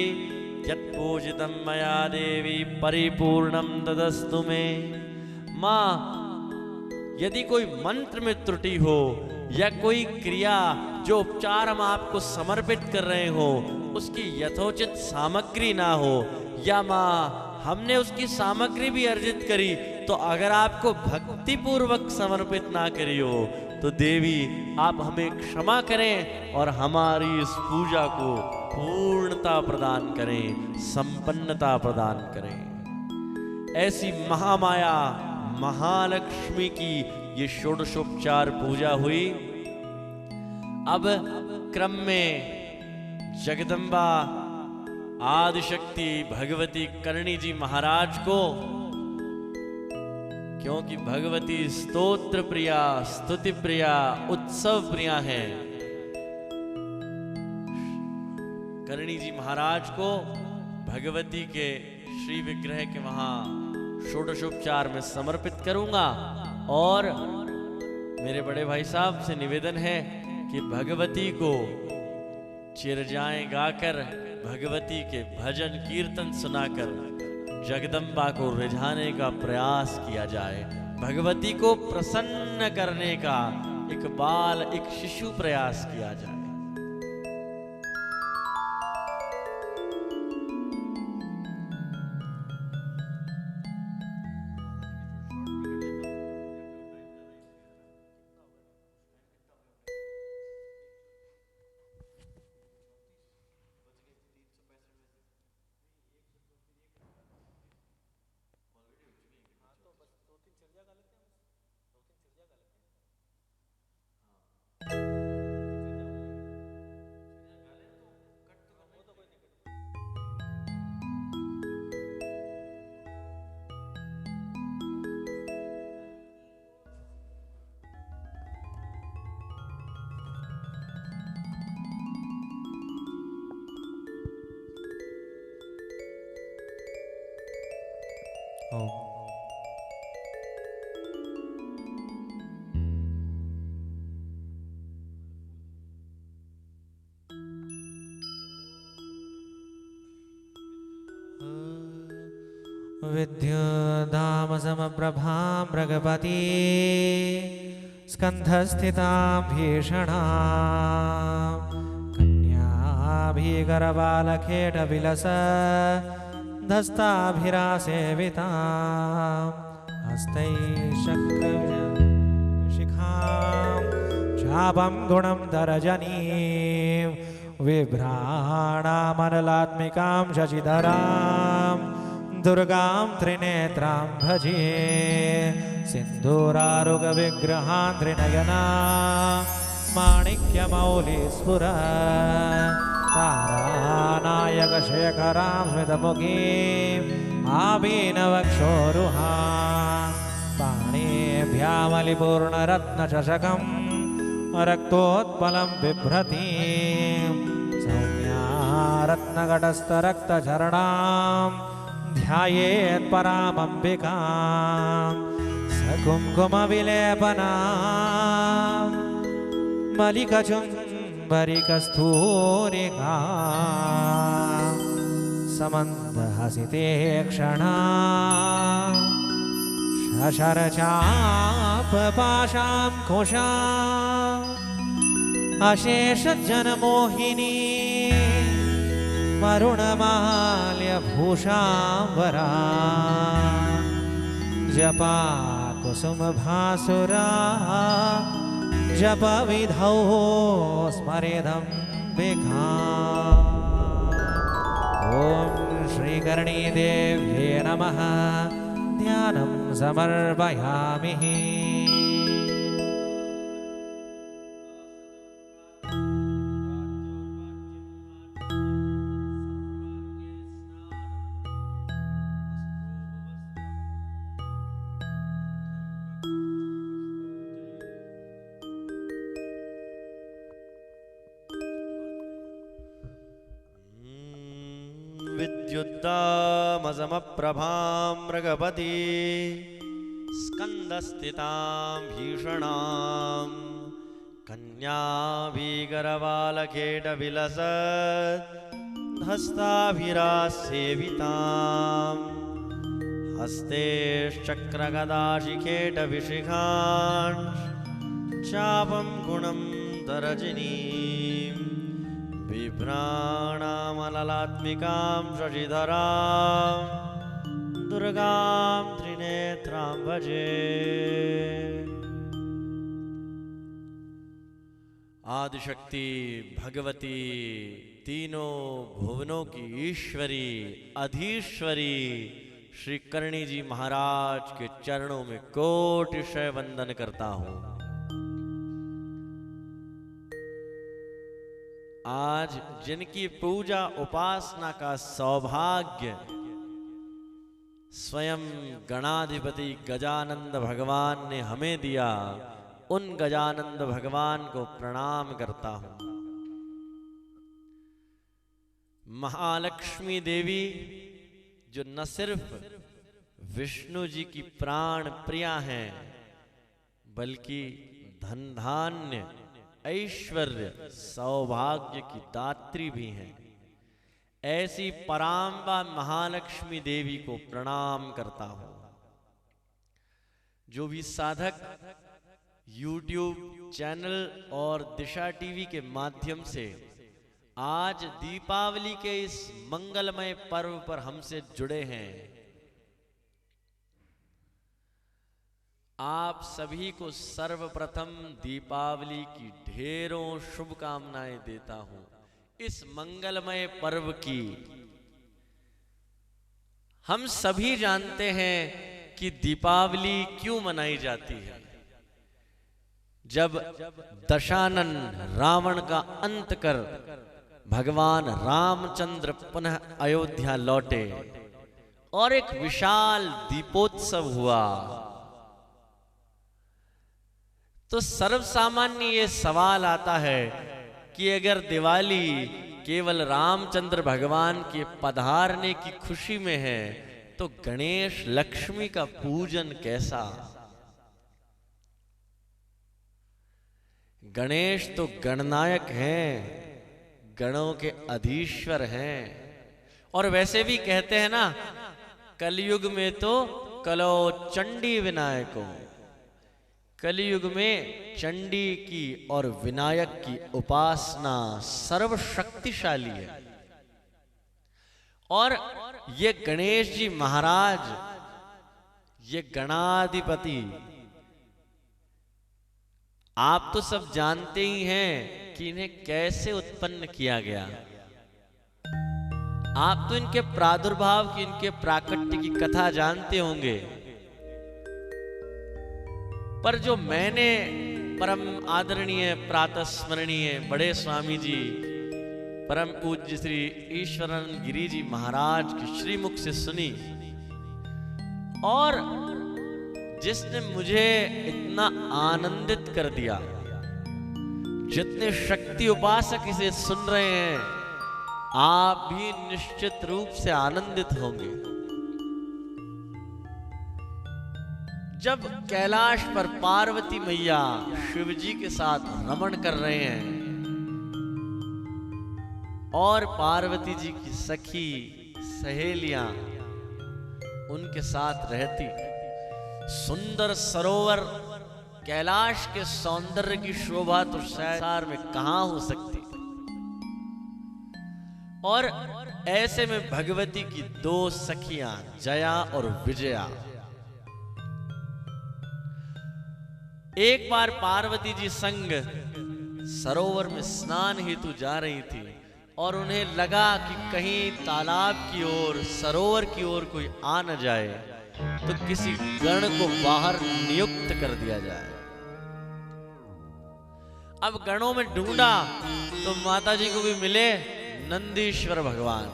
Speaker 2: यत्पूजितं मया देवी परिपूर्णं तदस्तु मे। माँ, यदि कोई मंत्र में त्रुटि हो या कोई क्रिया जो उपचार हम आपको समर्पित कर रहे हो उसकी यथोचित सामग्री ना हो, या माँ हमने उसकी सामग्री भी अर्जित करी तो अगर आपको भक्ति पूर्वक समर्पित ना करी हो तो देवी आप हमें क्षमा करें और हमारी इस पूजा को पूर्णता प्रदान करें, संपन्नता प्रदान करें। ऐसी महामाया महालक्ष्मी की ये षोडशोपचार पूजा हुई। अब क्रम में जगदम्बा आदिशक्ति भगवती करणी जी महाराज को, क्योंकि भगवती स्तोत्र प्रिया, स्तुति प्रिया, उत्सव प्रिया है, करणी जी महाराज को भगवती के श्री विग्रह के वहां षोडशोपचार में समर्पित करूंगा। और मेरे बड़े भाई साहब से निवेदन है कि भगवती को चिरजाएं गाकर, भगवती के भजन कीर्तन सुनाकर जगदम्बा को रिझाने का प्रयास किया जाए, भगवती को प्रसन्न करने का एक बाल, एक शिशु प्रयास किया जाए।
Speaker 1: ओम। विद्युदामसमप्रभां मृगपति स्कन्धस्थितां भीषणां कन्याभीकरबालखेटविलस धस्ताभिरासेवितां हस्तैशक्तिशिखां चापं गुणं दरजनीं विभ्राणामनलात्मिकां शशिधरां दुर्गां त्रिनेत्रां भजे सिन्दूरारुगविग्रहां त्रिनयना माणिक्यमौलिस्फुर तारानायकशेखरां स्मितमुखीम् आभीनवक्षोरुहां पाणिभ्यामलिपूर्णरत्नचषकं रक्तोत्पलं बिभ्रतीं सौम्या रत्नघटस्थरक्तचरणां ध्यायेत् परामम्बिकां सकुङ्कुमविलेपनां मलिकचुम्बरिकस्थूरिका समन्दहसिते क्षणा शशरचापपाशां कुशा अशेषजनमोहिनी वरुणमाल्यभूषाम्बरा जपा कुसुमभासुरा जपविधौ स्मरेदम्बिका। ॐ श्रीकर्णीदेव्ये नमः। ध्यानं समर्पयामि।
Speaker 2: विद्युद्दामसमप्रभां मृगपति स्कन्दस्थितां भीषणां कन्याभीकरबालखेटविलस धस्ताभिरासेवितां हस्ते चक्रगदाशिखेटविशिखां चापं गुणं दरजनीं बिभ्राणामललात्मिकां शशिधरां दुर्गां त्रिनेत्रां भजे। आदिशक्ति भगवती तीनों भुवनों की ईश्वरी अधीश्वरी श्री करणी जी महाराज के चरणों में कोटिशय वंदन करता हूं। आज जिनकी पूजा उपासना का सौभाग्य स्वयं गणाधिपति गजानंद भगवान ने हमें दिया, उन गजानंद भगवान को प्रणाम करता हूं। महालक्ष्मी देवी जो न सिर्फ विष्णु जी की प्राण प्रिया हैं, बल्कि धन धान्य ऐश्वर्य सौभाग्य की दात्री भी हैं, ऐसी पराम्बा महालक्ष्मी देवी को प्रणाम करता हूं। जो भी साधक YouTube चैनल और दिशा टीवी के माध्यम से आज दीपावली के इस मंगलमय पर्व पर हमसे जुड़े हैं, आप सभी को सर्वप्रथम दीपावली की ढेरों शुभकामनाएं देता हूं। इस मंगलमय पर्व की हम सभी जानते हैं कि दीपावली क्यों मनाई जाती है। जब दशानन रावण का अंत कर भगवान रामचंद्र पुनः अयोध्या लौटे और एक विशाल दीपोत्सव हुआ, तो सर्वसामान्य ये सवाल आता है कि अगर दिवाली केवल रामचंद्र भगवान के पधारने की खुशी में है, तो गणेश लक्ष्मी का पूजन कैसा। गणेश तो गणनायक हैं, गणों के अधीश्वर हैं। और वैसे भी कहते हैं ना, कलयुग में तो कलो चंडी विनायको, कलयुग में चंडी की और विनायक की उपासना सर्वशक्तिशाली है। और ये गणेश जी महाराज, ये गणाधिपति, आप तो सब जानते ही हैं कि इन्हें कैसे उत्पन्न किया गया। आप तो इनके प्रादुर्भाव की, इनके प्राकट्य की कथा जानते होंगे। पर जो मैंने परम आदरणीय प्रातः स्मरणीय बड़े स्वामी जी परम पूज्य श्री ईश्वरानंद गिरी जी महाराज की श्रीमुख से सुनी, और जिसने मुझे इतना आनंदित कर दिया, जितने शक्ति उपासक इसे सुन रहे हैं, आप भी निश्चित रूप से आनंदित होंगे। जब कैलाश पर पार्वती मैया शिव जी के साथ रमण कर रहे हैं और पार्वती जी की सखी सहेलियां उनके साथ रहती, सुंदर सरोवर, कैलाश के सौंदर्य की शोभा तो संसार में कहां हो सकती। और ऐसे में भगवती की दो सखियां जया और विजया, एक बार पार्वती जी संग सरोवर में स्नान हेतु जा रही थी और उन्हें लगा कि कहीं तालाब की ओर, सरोवर की ओर कोई आ न जाए, तो किसी गण को बाहर नियुक्त कर दिया जाए। अब गणों में ढूंढा तो माता जी को भी मिले नंदीश्वर भगवान।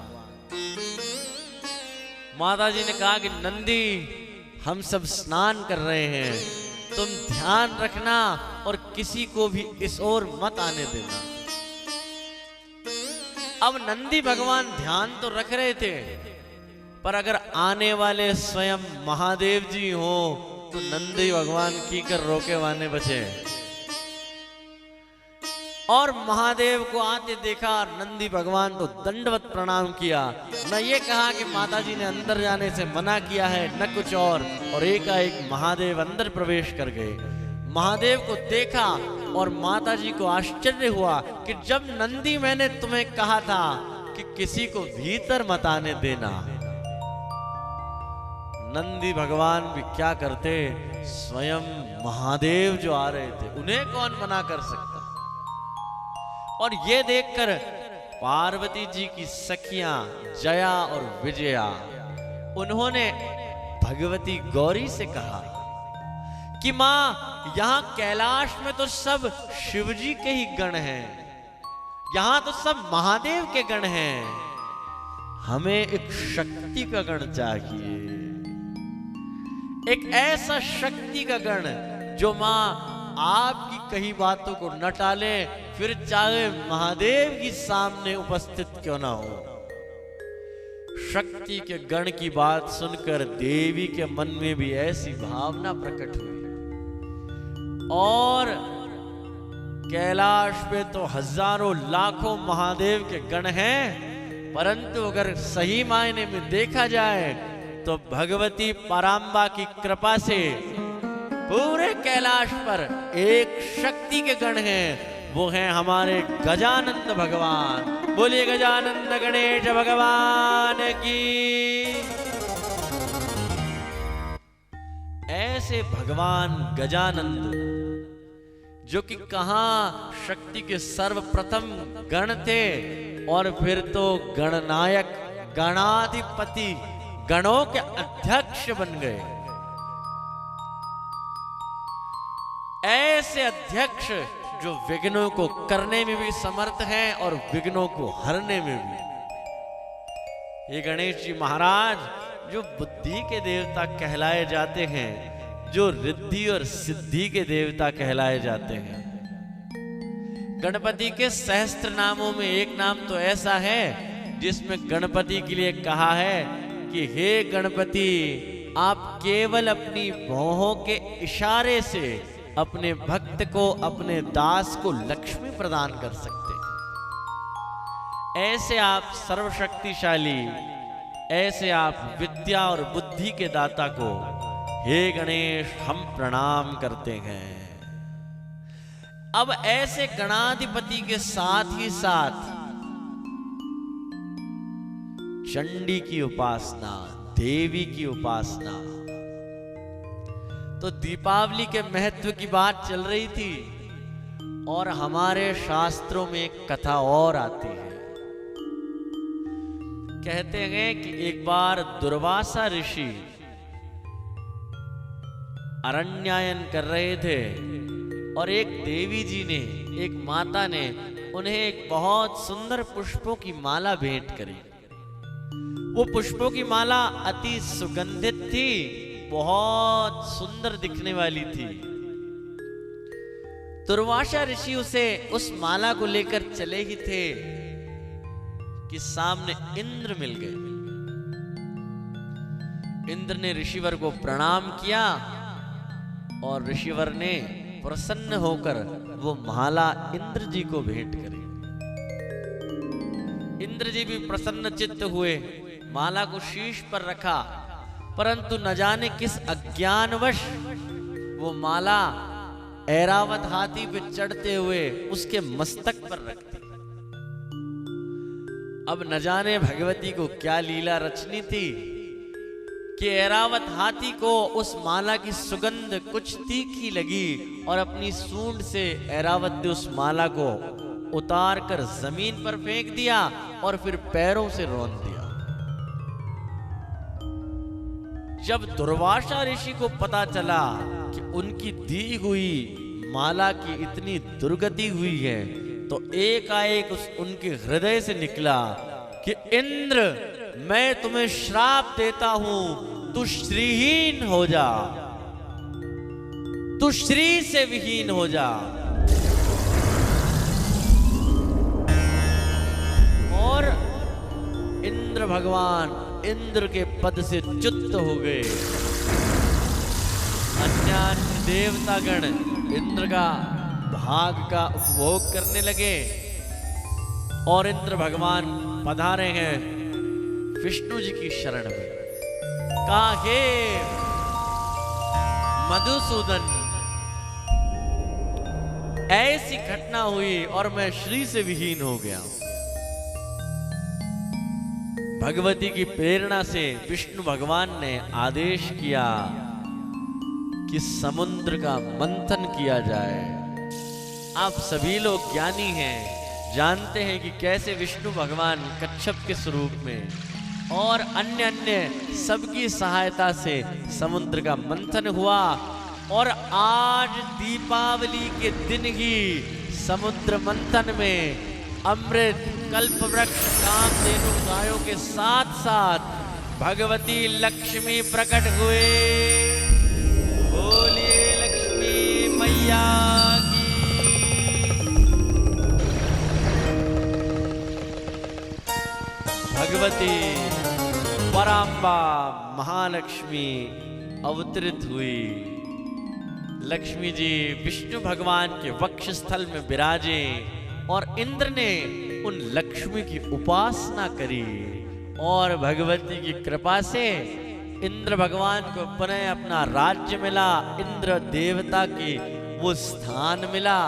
Speaker 2: माता जी ने कहा कि नंदी, हम सब स्नान कर रहे हैं, तुम ध्यान रखना और किसी को भी इस ओर मत आने देना। अब नंदी भगवान ध्यान तो रख रहे थे, पर अगर आने वाले स्वयं महादेव जी हो तो नंदी भगवान की कर रोके वाने बचे। और महादेव को आते देखा, नंदी भगवान तो दंडवत प्रणाम किया, न ये कहा कि माता जी ने अंदर जाने से मना किया है, न कुछ और एकाएक महादेव अंदर प्रवेश कर गए। महादेव को देखा और माता जी को आश्चर्य हुआ कि जब नंदी, मैंने तुम्हें कहा था कि किसी को भीतर मत आने देना। नंदी भगवान भी क्या करते, स्वयं महादेव जो आ रहे थे उन्हें कौन मना कर सकता। और ये देखकर पार्वती जी की सखियां जया और विजया, उन्होंने भगवती गौरी से कहा कि मां, यहां कैलाश में तो सब शिवजी के ही गण हैं, यहां तो सब महादेव के गण हैं, हमें एक शक्ति का गण चाहिए, एक ऐसा शक्ति का गण जो मां आपकी कही बातों को न टाले, फिर चाहे महादेव की सामने उपस्थित क्यों ना हो। शक्ति के गण की बात सुनकर देवी के मन में भी ऐसी भावना प्रकट हुई। और कैलाश पे तो हजारों लाखों महादेव के गण हैं, परंतु अगर सही मायने में देखा जाए तो भगवती परांबा की कृपा से पूरे कैलाश पर एक शक्ति के गण हैं, वो हैं हमारे गजानंद भगवान। बोलिए गजानंद गणेश भगवान की। ऐसे भगवान गजानंद जो कि कहां शक्ति के सर्वप्रथम गण थे, और फिर तो गणनायक, गणाधिपति, गणों के अध्यक्ष बन गए। ऐसे अध्यक्ष जो विघ्नों को करने में भी समर्थ हैं और विघ्नों को हरने में भी। ये गणेश जी महाराज जो बुद्धि के देवता कहलाए जाते हैं, जो रिद्धि और सिद्धि के देवता कहलाए जाते हैं। गणपति के सहस्त्र नामों में एक नाम तो ऐसा है जिसमें गणपति के लिए कहा है कि हे गणपति, आप केवल अपनी भौहों के इशारे से अपने भक्त को, अपने दास को लक्ष्मी प्रदान कर सकते हैं। ऐसे आप सर्वशक्तिशाली, ऐसे आप विद्या और बुद्धि के दाता को हे गणेश हम प्रणाम करते हैं। अब ऐसे गणाधिपति के साथ ही साथ चंडी की उपासना, देवी की उपासना। तो दीपावली के महत्व की बात चल रही थी और हमारे शास्त्रों में एक कथा और आती है। कहते हैं कि एक बार दुर्वासा ऋषि अरण्यायन कर रहे थे और एक देवी जी ने, एक माता ने उन्हें एक बहुत सुंदर पुष्पों की माला भेंट करी। वो पुष्पों की माला अति सुगंधित थी, बहुत सुंदर दिखने वाली थी। दुर्वासा ऋषि उस माला को लेकर चले ही थे कि सामने इंद्र मिल गए। इंद्र ने ऋषिवर को प्रणाम किया और ऋषिवर ने प्रसन्न होकर वो माला इंद्र जी को भेंट करी। इंद्र जी भी प्रसन्न चित्त हुए, माला को शीश पर रखा, परंतु न जाने किस अज्ञानवश वो माला ऐरावत हाथी पे चढ़ते हुए उसके मस्तक पर रख दी। अब न जाने भगवती को क्या लीला रचनी थी कि ऐरावत हाथी को उस माला की सुगंध कुछ तीखी लगी और अपनी सूंड से ऐरावत ने उस माला को उतार कर जमीन पर फेंक दिया और फिर पैरों से रौंद दिया। जब दुर्वासा ऋषि को पता चला कि उनकी दी हुई माला की इतनी दुर्गति हुई है, तो एकाएक उनके हृदय से निकला कि इंद्र, मैं तुम्हें श्राप देता हूं, तू श्रीहीन हो जा, तू श्री से विहीन हो जा। और इंद्र भगवान इंद्र के पद से च्युत हो गए। अन्य देवतागण इंद्र का भाग का उपभोग करने लगे और इंद्र भगवान पधारे हैं विष्णु जी की शरण में। कहा, हे मधुसूदन, ऐसी घटना हुई और मैं श्री से विहीन हो गया। भगवती की प्रेरणा से विष्णु भगवान ने आदेश किया कि समुद्र का मंथन किया जाए। आप सभी लोग ज्ञानी हैं, जानते हैं कि कैसे विष्णु भगवान कच्छप के स्वरूप में और अन्य सबकी सहायता से समुद्र का मंथन हुआ। और आज दीपावली के दिन ही समुद्र मंथन में अमृत, कल्प वृक्ष, कामधेनु गायों के साथ साथ भगवती लक्ष्मी प्रकट हुए। बोलिए लक्ष्मी मैया की। भगवती पराम्बा महालक्ष्मी अवतरित हुई। लक्ष्मी जी विष्णु भगवान के वक्षस्थल में विराजे और इंद्र ने उन लक्ष्मी की उपासना करी और भगवती की कृपा से इंद्र भगवान को पुनः अपना राज्य मिला, इंद्र देवता की वो स्थान मिला।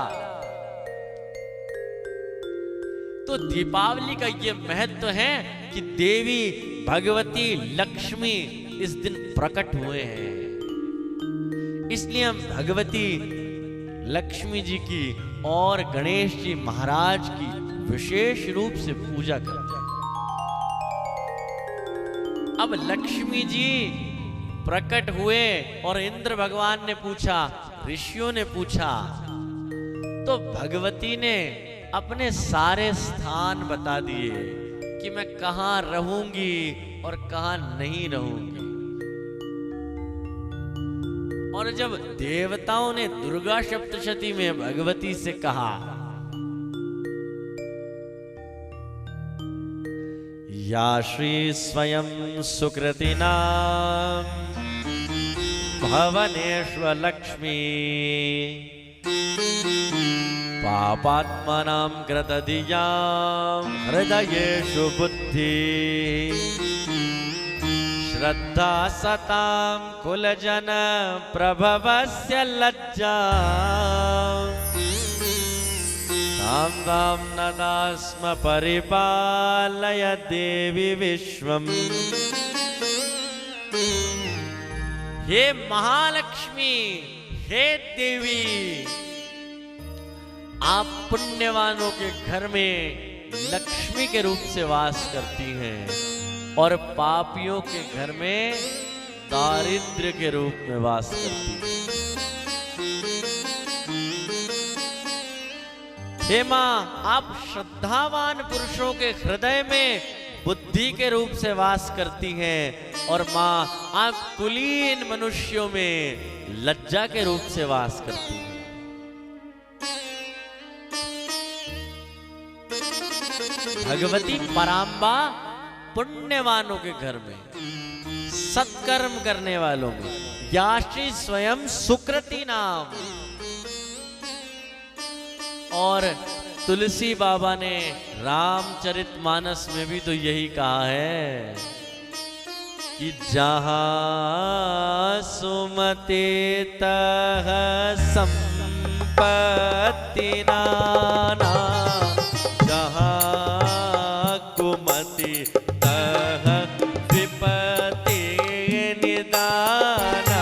Speaker 2: तो दीपावली का ये महत्व है कि देवी भगवती लक्ष्मी इस दिन प्रकट हुए हैं। इसलिए हम भगवती लक्ष्मी जी की और गणेश जी महाराज की विशेष रूप से पूजा करते हैं। अब लक्ष्मी जी प्रकट हुए और इंद्र भगवान ने पूछा, ऋषियों ने पूछा, तो भगवती ने अपने सारे स्थान बता दिए कि मैं कहां रहूंगी और कहां नहीं रहूंगी। और जब देवताओं ने दुर्गा सप्तशती में भगवती से कहा, या श्री स्वयं सुकृतिनां भवनेष्वलक्ष्मी पापात्मनां कृतधियां हृदयेषु बुद्धि श्रद्धा सतां कुलजन प्रभवस्य लज्जा तां तां नदा स्म परिपालय देवी विश्वम्। हे महालक्ष्मी, हे देवी, आप पुण्यवानों के घर में लक्ष्मी के रूप से वास करती हैं और पापियों के घर में दारिद्र्य के रूप में वास करती हैं। हे मां, आप श्रद्धावान पुरुषों के हृदय में बुद्धि के रूप से वास करती हैं और मां, आप कुलीन मनुष्यों में लज्जा के रूप से वास करती हैं। भगवती पराम्बा पुण्यवानों के घर में, सत्कर्म करने वालों में, याश्री स्वयं सुकृति नाम। और तुलसी बाबा ने रामचरितमानस में भी तो यही कहा है कि जहां सुमते तह संपत्ति नाना, जहां कुमति तह विपत्ति निदाना,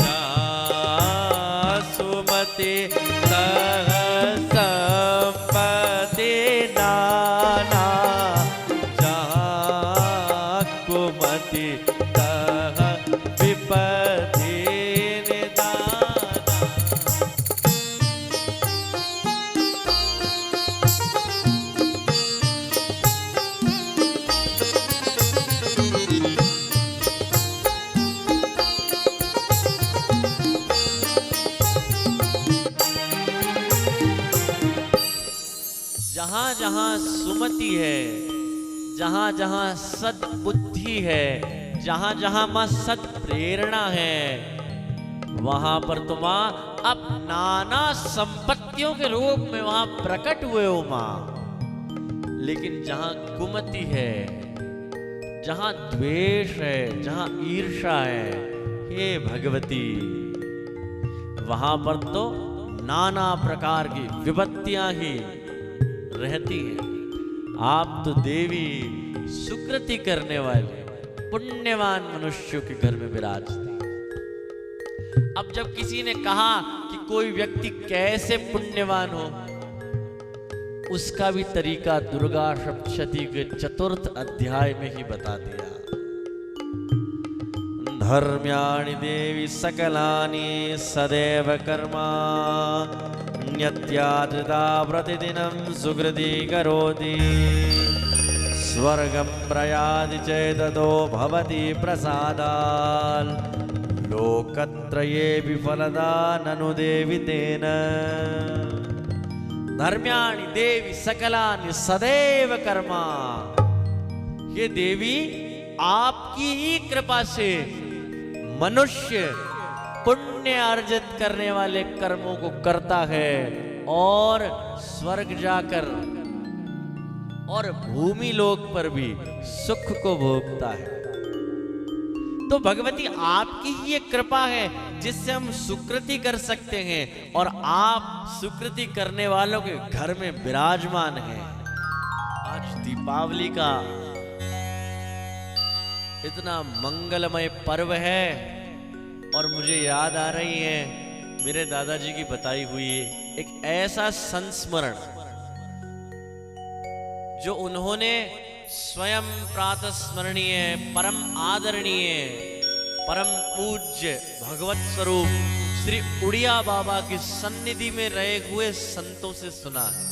Speaker 2: जहां सुमति तह संपत्ति नाना, जहां कुमति तह विपत्ति निदाना। जहां जहां सुमति है, जहां जहां सद्बुद्धि है, जहां जहां मां सत् प्रेरणा है, वहां पर तो मां अब नाना संपत्तियों के रूप में वहां प्रकट हुए हो मां। लेकिन जहां कुमति है, जहां द्वेष है, जहां ईर्ष्या है, हे भगवती, वहां पर तो नाना प्रकार की विपत्तियां ही रहती हैं। आप तो देवी सुकृति करने वाले पुण्यवान मनुष्यों के घर में विराजती। अब जब किसी ने कहा कि कोई व्यक्ति कैसे पुण्यवान हो, उसका भी तरीका दुर्गा सप्तशती के 4th अध्याय में ही बता दिया। धर्म्याणि देवी सकलानि सदैव कर्मा न्यत्यादृता प्रतिदिनं सुकृति करोति स्वर्गं प्रयाति चेततो भवति प्रसादात् लोकत्रये विफलदा ननु देवी तेन। धर्म्याणि देवी सकलानि सदैव कर्मा। ये देवी आपकी ही कृपा से मनुष्य पुण्य अर्जित करने वाले कर्मों को करता है और स्वर्ग जाकर और भूमि लोक पर भी सुख को भोगता है। तो भगवती आपकी ही ये कृपा है जिससे हम सुकृति कर सकते हैं और आप सुकृति करने वालों के घर में विराजमान हैं। आज दीपावली का इतना मंगलमय पर्व है और मुझे याद आ रही है मेरे दादाजी की बताई हुई एक ऐसा संस्मरण जो उन्होंने स्वयं प्रातः स्मरणीय, परम आदरणीय, परम पूज्य भगवत स्वरूप श्री उड़िया बाबा की सन्निधि में रहे हुए संतों से सुना है।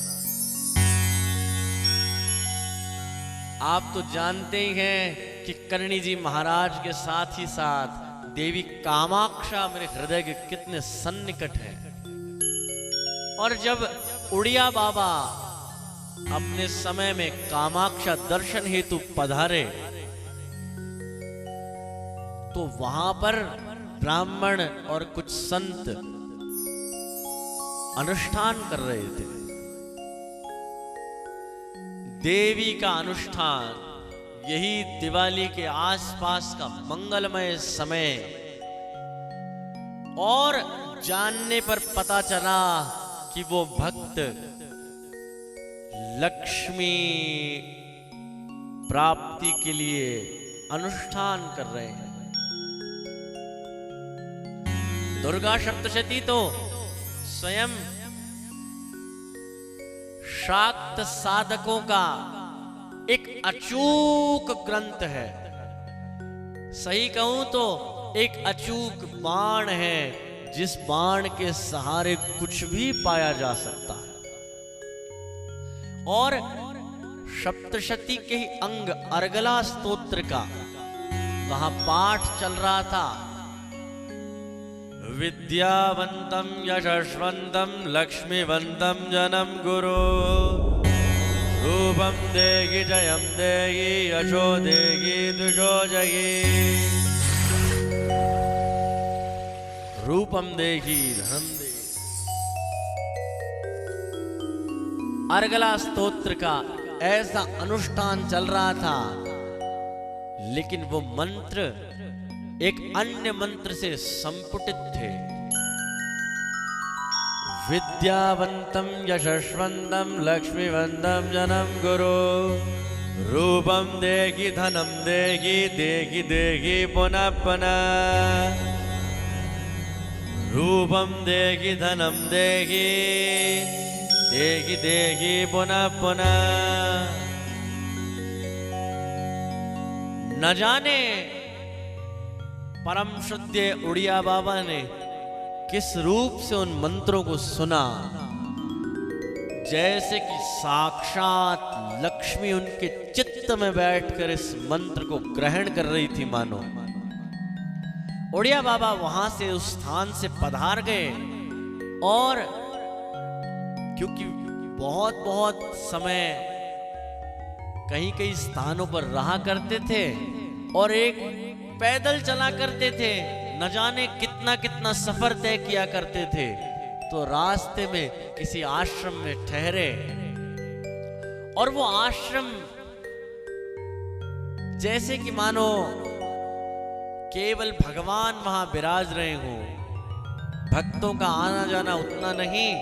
Speaker 2: आप तो जानते ही हैं कि करणी जी महाराज के साथ ही साथ देवी कामाक्षा मेरे हृदय के कितने सन्निकट हैं। और जब उड़िया बाबा अपने समय में कामाक्षा दर्शन हेतु पधारे तो वहां पर ब्राह्मण और कुछ संत अनुष्ठान कर रहे थे। देवी का अनुष्ठान, यही दिवाली के आसपास का मंगलमय समय, और जानने पर पता चला कि वो भक्त लक्ष्मी प्राप्ति के लिए अनुष्ठान कर रहे हैं। दुर्गा सप्तशती तो स्वयं शाक्त साधकों का एक अचूक ग्रंथ है। सही कहूं तो एक अचूक बाण है, जिस बाण के सहारे कुछ भी पाया जा सकता है। और सप्तशती के ही अंग अर्गला स्तोत्र का वहां पाठ चल रहा था। विद्यावंतम यशस्वंतम लक्ष्मीवंतम जनम गुरु, रूपम देगी जयम देगी यशो देगी दुषो जयी, रूपम देगी धनम देगी। अर्गला स्तोत्र का ऐसा अनुष्ठान चल रहा था, लेकिन वो मंत्र एक अन्य मंत्र से संपुटित थे। विद्यावंतम यशस्वंतम लक्ष्मीवंतम जनम गुरु, रूपम देगी धनम देगी देगी देगी पुनः पुनः, रूपम देगी धनम देगी देगी देगी पुनः पुनः। न जाने परम श्रद्धेय उड़िया बाबा ने किस रूप से उन मंत्रों को सुना, जैसे कि साक्षात लक्ष्मी उनके चित्त में बैठकर इस मंत्र को ग्रहण कर रही थी मानो। उड़िया बाबा वहां से उस स्थान से पधार गए, और क्योंकि बहुत बहुत समय कहीं कहीं स्थानों पर रहा करते थे और एक पैदल चला करते थे, न जाने कितना कितना सफर तय किया करते थे, तो रास्ते में किसी आश्रम में ठहरे, और वो आश्रम जैसे कि मानो केवल भगवान वहां विराज रहे हों। भक्तों का आना जाना उतना नहीं,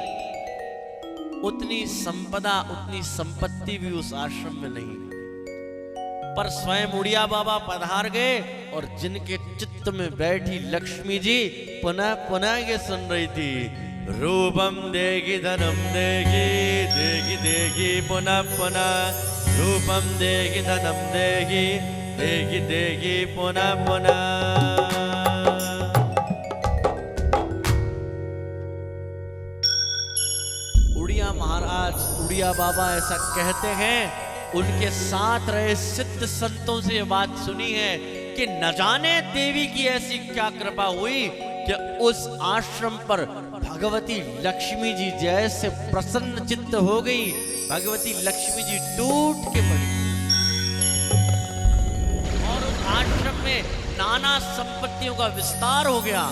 Speaker 2: उतनी संपदा उतनी संपत्ति भी उस आश्रम में नहीं, पर स्वयं उड़िया बाबा पधार गए, और जिनके चित्त में बैठी लक्ष्मी जी पुनः पुनः ये सुन रही थी, रूपम देगी धनम देगी देगी देगी पुनः पुनः, रूपम देगी धनम देगी देगी देगी पुनः पुनः। उड़िया महाराज, उड़िया बाबा ऐसा कहते हैं। उनके साथ रहे सिद्ध संतों से ये बात सुनी है कि न जाने देवी की ऐसी क्या कृपा हुई कि उस आश्रम पर भगवती लक्ष्मी जी जैसे प्रसन्न चित्त हो गई। भगवती लक्ष्मी जी टूट के पड़ी, और उस आश्रम में नाना संपत्तियों का विस्तार हो गया।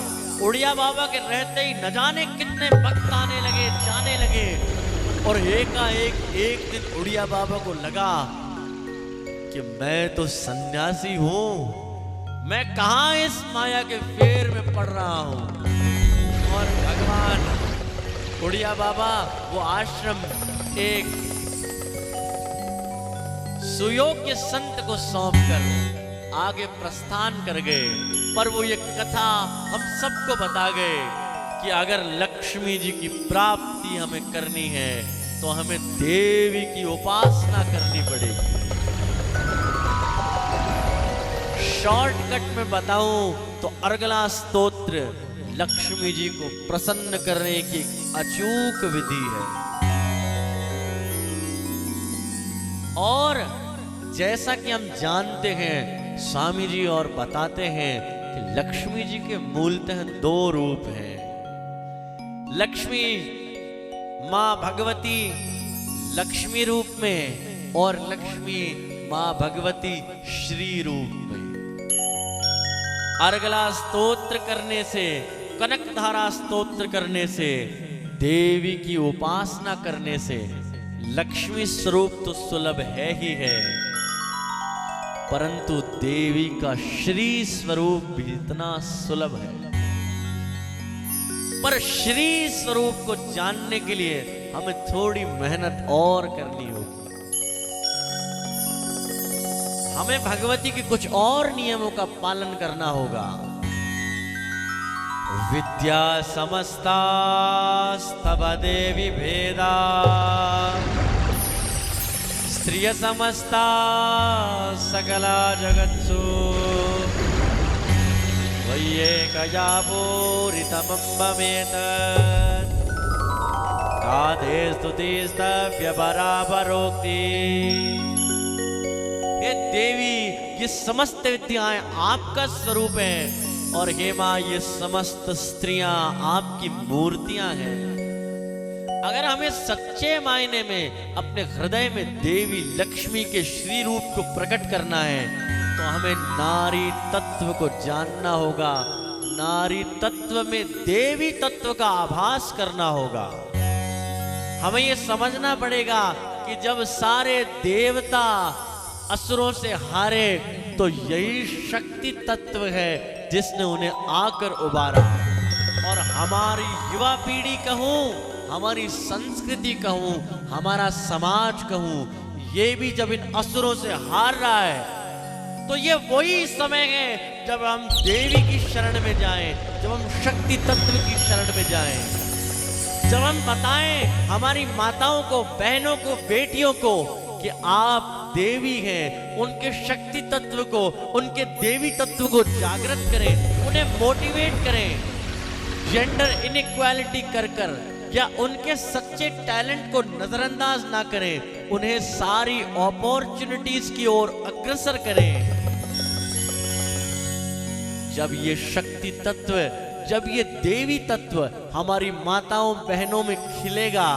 Speaker 2: उड़िया बाबा के रहते ही न जाने कितने भक्त आने लगे, जाने लगे, और एकाएक एक दिन उड़िया बाबा को लगा कि मैं तो सन्यासी हूं, मैं कहां इस माया के फेर में पड़ रहा हूं। और भगवान उड़िया बाबा वो आश्रम एक सुयोग्य संत को सौंपकर आगे प्रस्थान कर गए। पर वो ये कथा हम सबको बता गए कि अगर लक्ष्मी जी की प्राप्ति हमें करनी है तो हमें देवी की उपासना करनी पड़ेगी। शॉर्टकट में बताऊं तो अर्गला स्तोत्र लक्ष्मी जी को प्रसन्न करने की अचूक विधि है। और जैसा कि हम जानते हैं, स्वामी जी और बताते हैं कि लक्ष्मी जी के मूलतः दो रूप हैं। लक्ष्मी मां भगवती लक्ष्मी रूप में और लक्ष्मी मां भगवती श्री रूप में। अर्गला स्तोत्र करने से, कनकधारा स्तोत्र करने से, देवी की उपासना करने से लक्ष्मी स्वरूप तो सुलभ है ही है, परंतु देवी का श्री स्वरूप भी इतना सुलभ है। पर श्री स्वरूप को जानने के लिए हमें थोड़ी मेहनत और करनी होगी। हमें भगवती के कुछ और नियमों का पालन करना होगा। विद्या समस्ता स्तव देवी भेदा, स्त्रिय समस्ता सकला जगत्सु, वैयेकया पूरितमम्बमेतत्, काधे स्तुतिस्तव्य बराबरोक्ति। हे देवी, ये समस्त विद्याएं आपका स्वरूप है, और हे मां, ये समस्त स्त्रियां आपकी मूर्तियां हैं। अगर हमें सच्चे मायने में अपने हृदय में देवी लक्ष्मी के श्री रूप को प्रकट करना है, तो हमें नारी तत्व को जानना होगा। नारी तत्व में देवी तत्व का आभास करना होगा। हमें यह समझना पड़ेगा कि जब सारे देवता असुरों से हारे, तो यही शक्ति तत्व है जिसने उन्हें आकर उबारा। और हमारी युवा पीढ़ी कहूं, हमारी संस्कृति कहूं, हमारा समाज कहूं, ये भी जब इन असुरों से हार रहा है, तो ये वही समय है जब हम देवी की शरण में जाएं, जब हम शक्ति तत्व की शरण में जाएं, जब हम बताएं हमारी माताओं को, बहनों को, बेटियों को कि आप देवी हैं, उनके शक्ति तत्व को, उनके देवी तत्व को जागृत करें, उन्हें मोटिवेट करें, जेंडर इनइक्वालिटी कर या उनके सच्चे टैलेंट को नजरअंदाज ना करें, उन्हें सारी अपॉर्चुनिटीज की ओर अग्रसर करें। जब ये शक्ति तत्व, जब ये देवी तत्व हमारी माताओं बहनों में खिलेगा,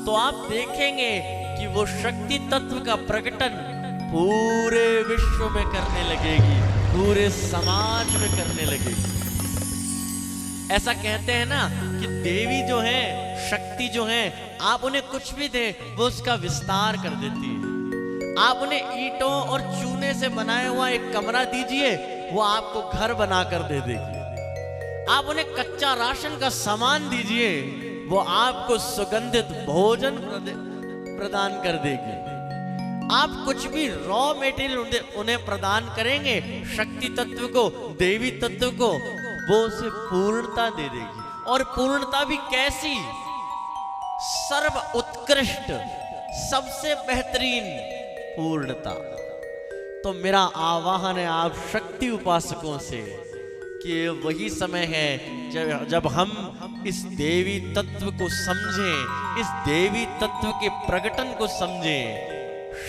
Speaker 2: तो आप देखेंगे कि वो शक्ति तत्व का प्रकटन पूरे विश्व में करने लगेगी, पूरे समाज में करने लगेगी। ऐसा कहते हैं ना कि देवी जो है, शक्ति जो है, आप उन्हें कुछ भी दें वो उसका विस्तार कर देती है। आप उन्हें ईंटों और चूने से बनाया हुआ एक कमरा दीजिए, वो आपको घर बनाकर दे देगी। आप उन्हें कच्चा राशन का सामान दीजिए, वो आपको सुगंधित भोजन प्रदान कर देगी। आप कुछ भी रॉ मटेरियल उन्हें प्रदान करेंगे, शक्ति तत्व को, देवी तत्व को, वो उसे पूर्णता दे देगी। और पूर्णता भी कैसी? सर्व उत्कृष्ट, सबसे बेहतरीन पूर्णता। तो मेरा आह्वान है आप शक्ति उपासकों से कि वही समय है जब हम इस देवी तत्व को समझें, इस देवी तत्व के प्रकटन को समझें,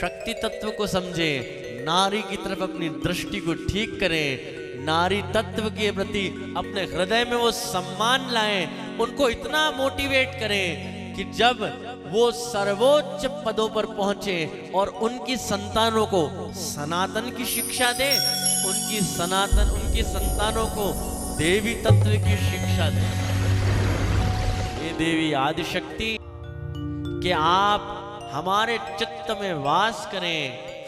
Speaker 2: शक्ति तत्व को समझें, नारी की तरफ अपनी दृष्टि को ठीक करें, नारी तत्व के प्रति अपने हृदय में वो सम्मान लाएं, उनको इतना मोटिवेट करें कि जब वो सर्वोच्च पदों पर पहुंचे और उनकी संतानों को सनातन की शिक्षा दें, उनकी संतानों को देवी तत्व की शिक्षा दें। ये देवी आदिशक्ति कि आप हमारे चित्त में वास करें,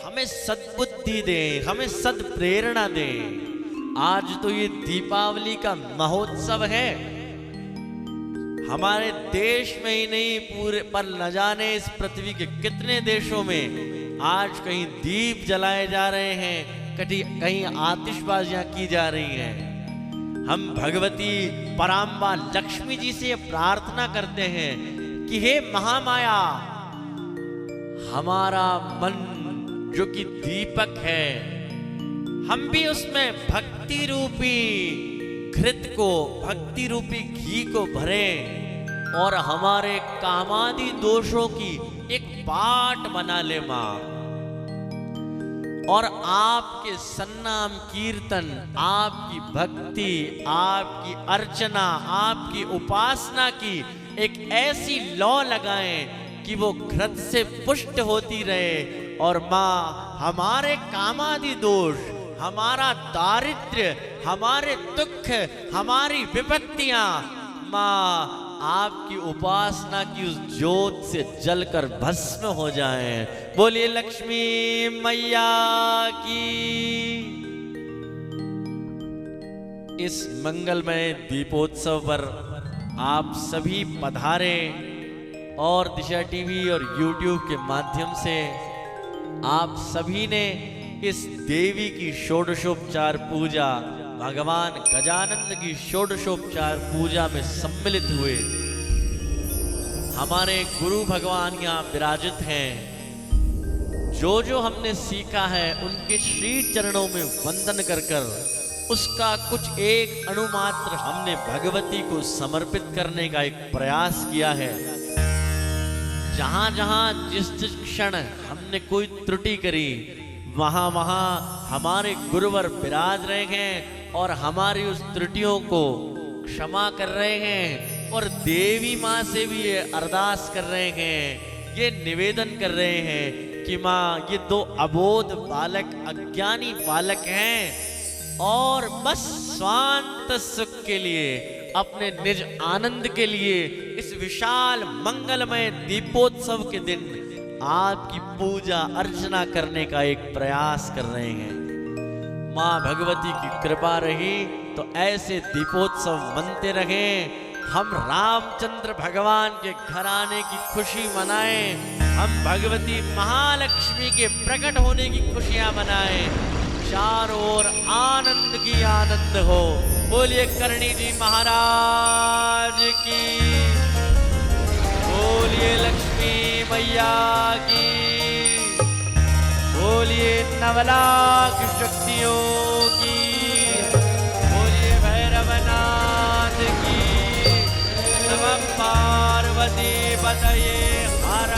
Speaker 2: हमें सद्बुद्धि दें, हमें सद्प्रेरणा दें। आज तो ये दीपावली का महोत्सव है, हमारे देश में ही नहीं पूरे पर न जाने इस पृथ्वी के कितने देशों में आज कहीं दीप जलाए जा रहे हैं, कहीं आतिशबाजियां की जा रही हैं। हम भगवती पराम्बा लक्ष्मी जी से प्रार्थना करते हैं कि हे महामाया, हमारा मन जो कि दीपक है, हम भी उसमें भक्ति रूपी घृत को, भक्ति रूपी घी को भरें और हमारे कामादि दोषों की एक पाट बना ले मां। और आपके सन्नाम कीर्तन, आपकी भक्ति, आपकी अर्चना, आपकी उपासना की एक ऐसी लौ लगाएं कि वो घृत से पुष्ट होती रहे। और माँ हमारे कामादि दोष, हमारा दारिद्र्य, हमारे दुख, हमारी विपत्तियां माँ आपकी उपासना की उस ज्योत से जलकर भस्म हो जाएं। बोलिए लक्ष्मी मैया की। इस मंगलमय दीपोत्सव पर आप सभी पधारे और दिशा टीवी और यूट्यूब के माध्यम से आप सभी ने इस देवी की षोडशोपचार पूजा, भगवान गजानंद की षोडशोपचार पूजा में सम्मिलित हुए। हमारे गुरु भगवान यहाँ विराजित हैं। जो जो हमने सीखा है उनके श्री चरणों में वंदन कर कर उसका कुछ एक अणुमात्र हमने भगवती को समर्पित करने का एक प्रयास किया है। जहां जहां जिस जिस क्षण हमने कोई त्रुटि करी, वहां वहां हमारे गुरुवर विराज रहे हैं और हमारी उस त्रुटियों को क्षमा कर रहे हैं और देवी माँ से भी ये अरदास कर रहे हैं, ये निवेदन कर रहे हैं कि माँ ये दो अबोध बालक, अज्ञानी बालक हैं और बस स्वांत सुख के लिए, अपने निज आनंद के लिए इस विशाल मंगलमय दीपोत्सव के दिन आपकी पूजा अर्चना करने का एक प्रयास कर रहे हैं। माँ भगवती की कृपा रही तो ऐसे दीपोत्सव मनते रहे। हम रामचंद्र भगवान के घर आने की खुशी मनाएं, हम भगवती महालक्ष्मी के प्रकट होने की खुशियां मनाएं। चारों ओर आनंद की आनंद हो। बोलिए करणी जी महाराज की, बोलिए लक्ष्मी मैया की, बोलिए नवलाख शक्तियों की, बोलिए भैरवनाथ की। नमः पार्वती पतये हर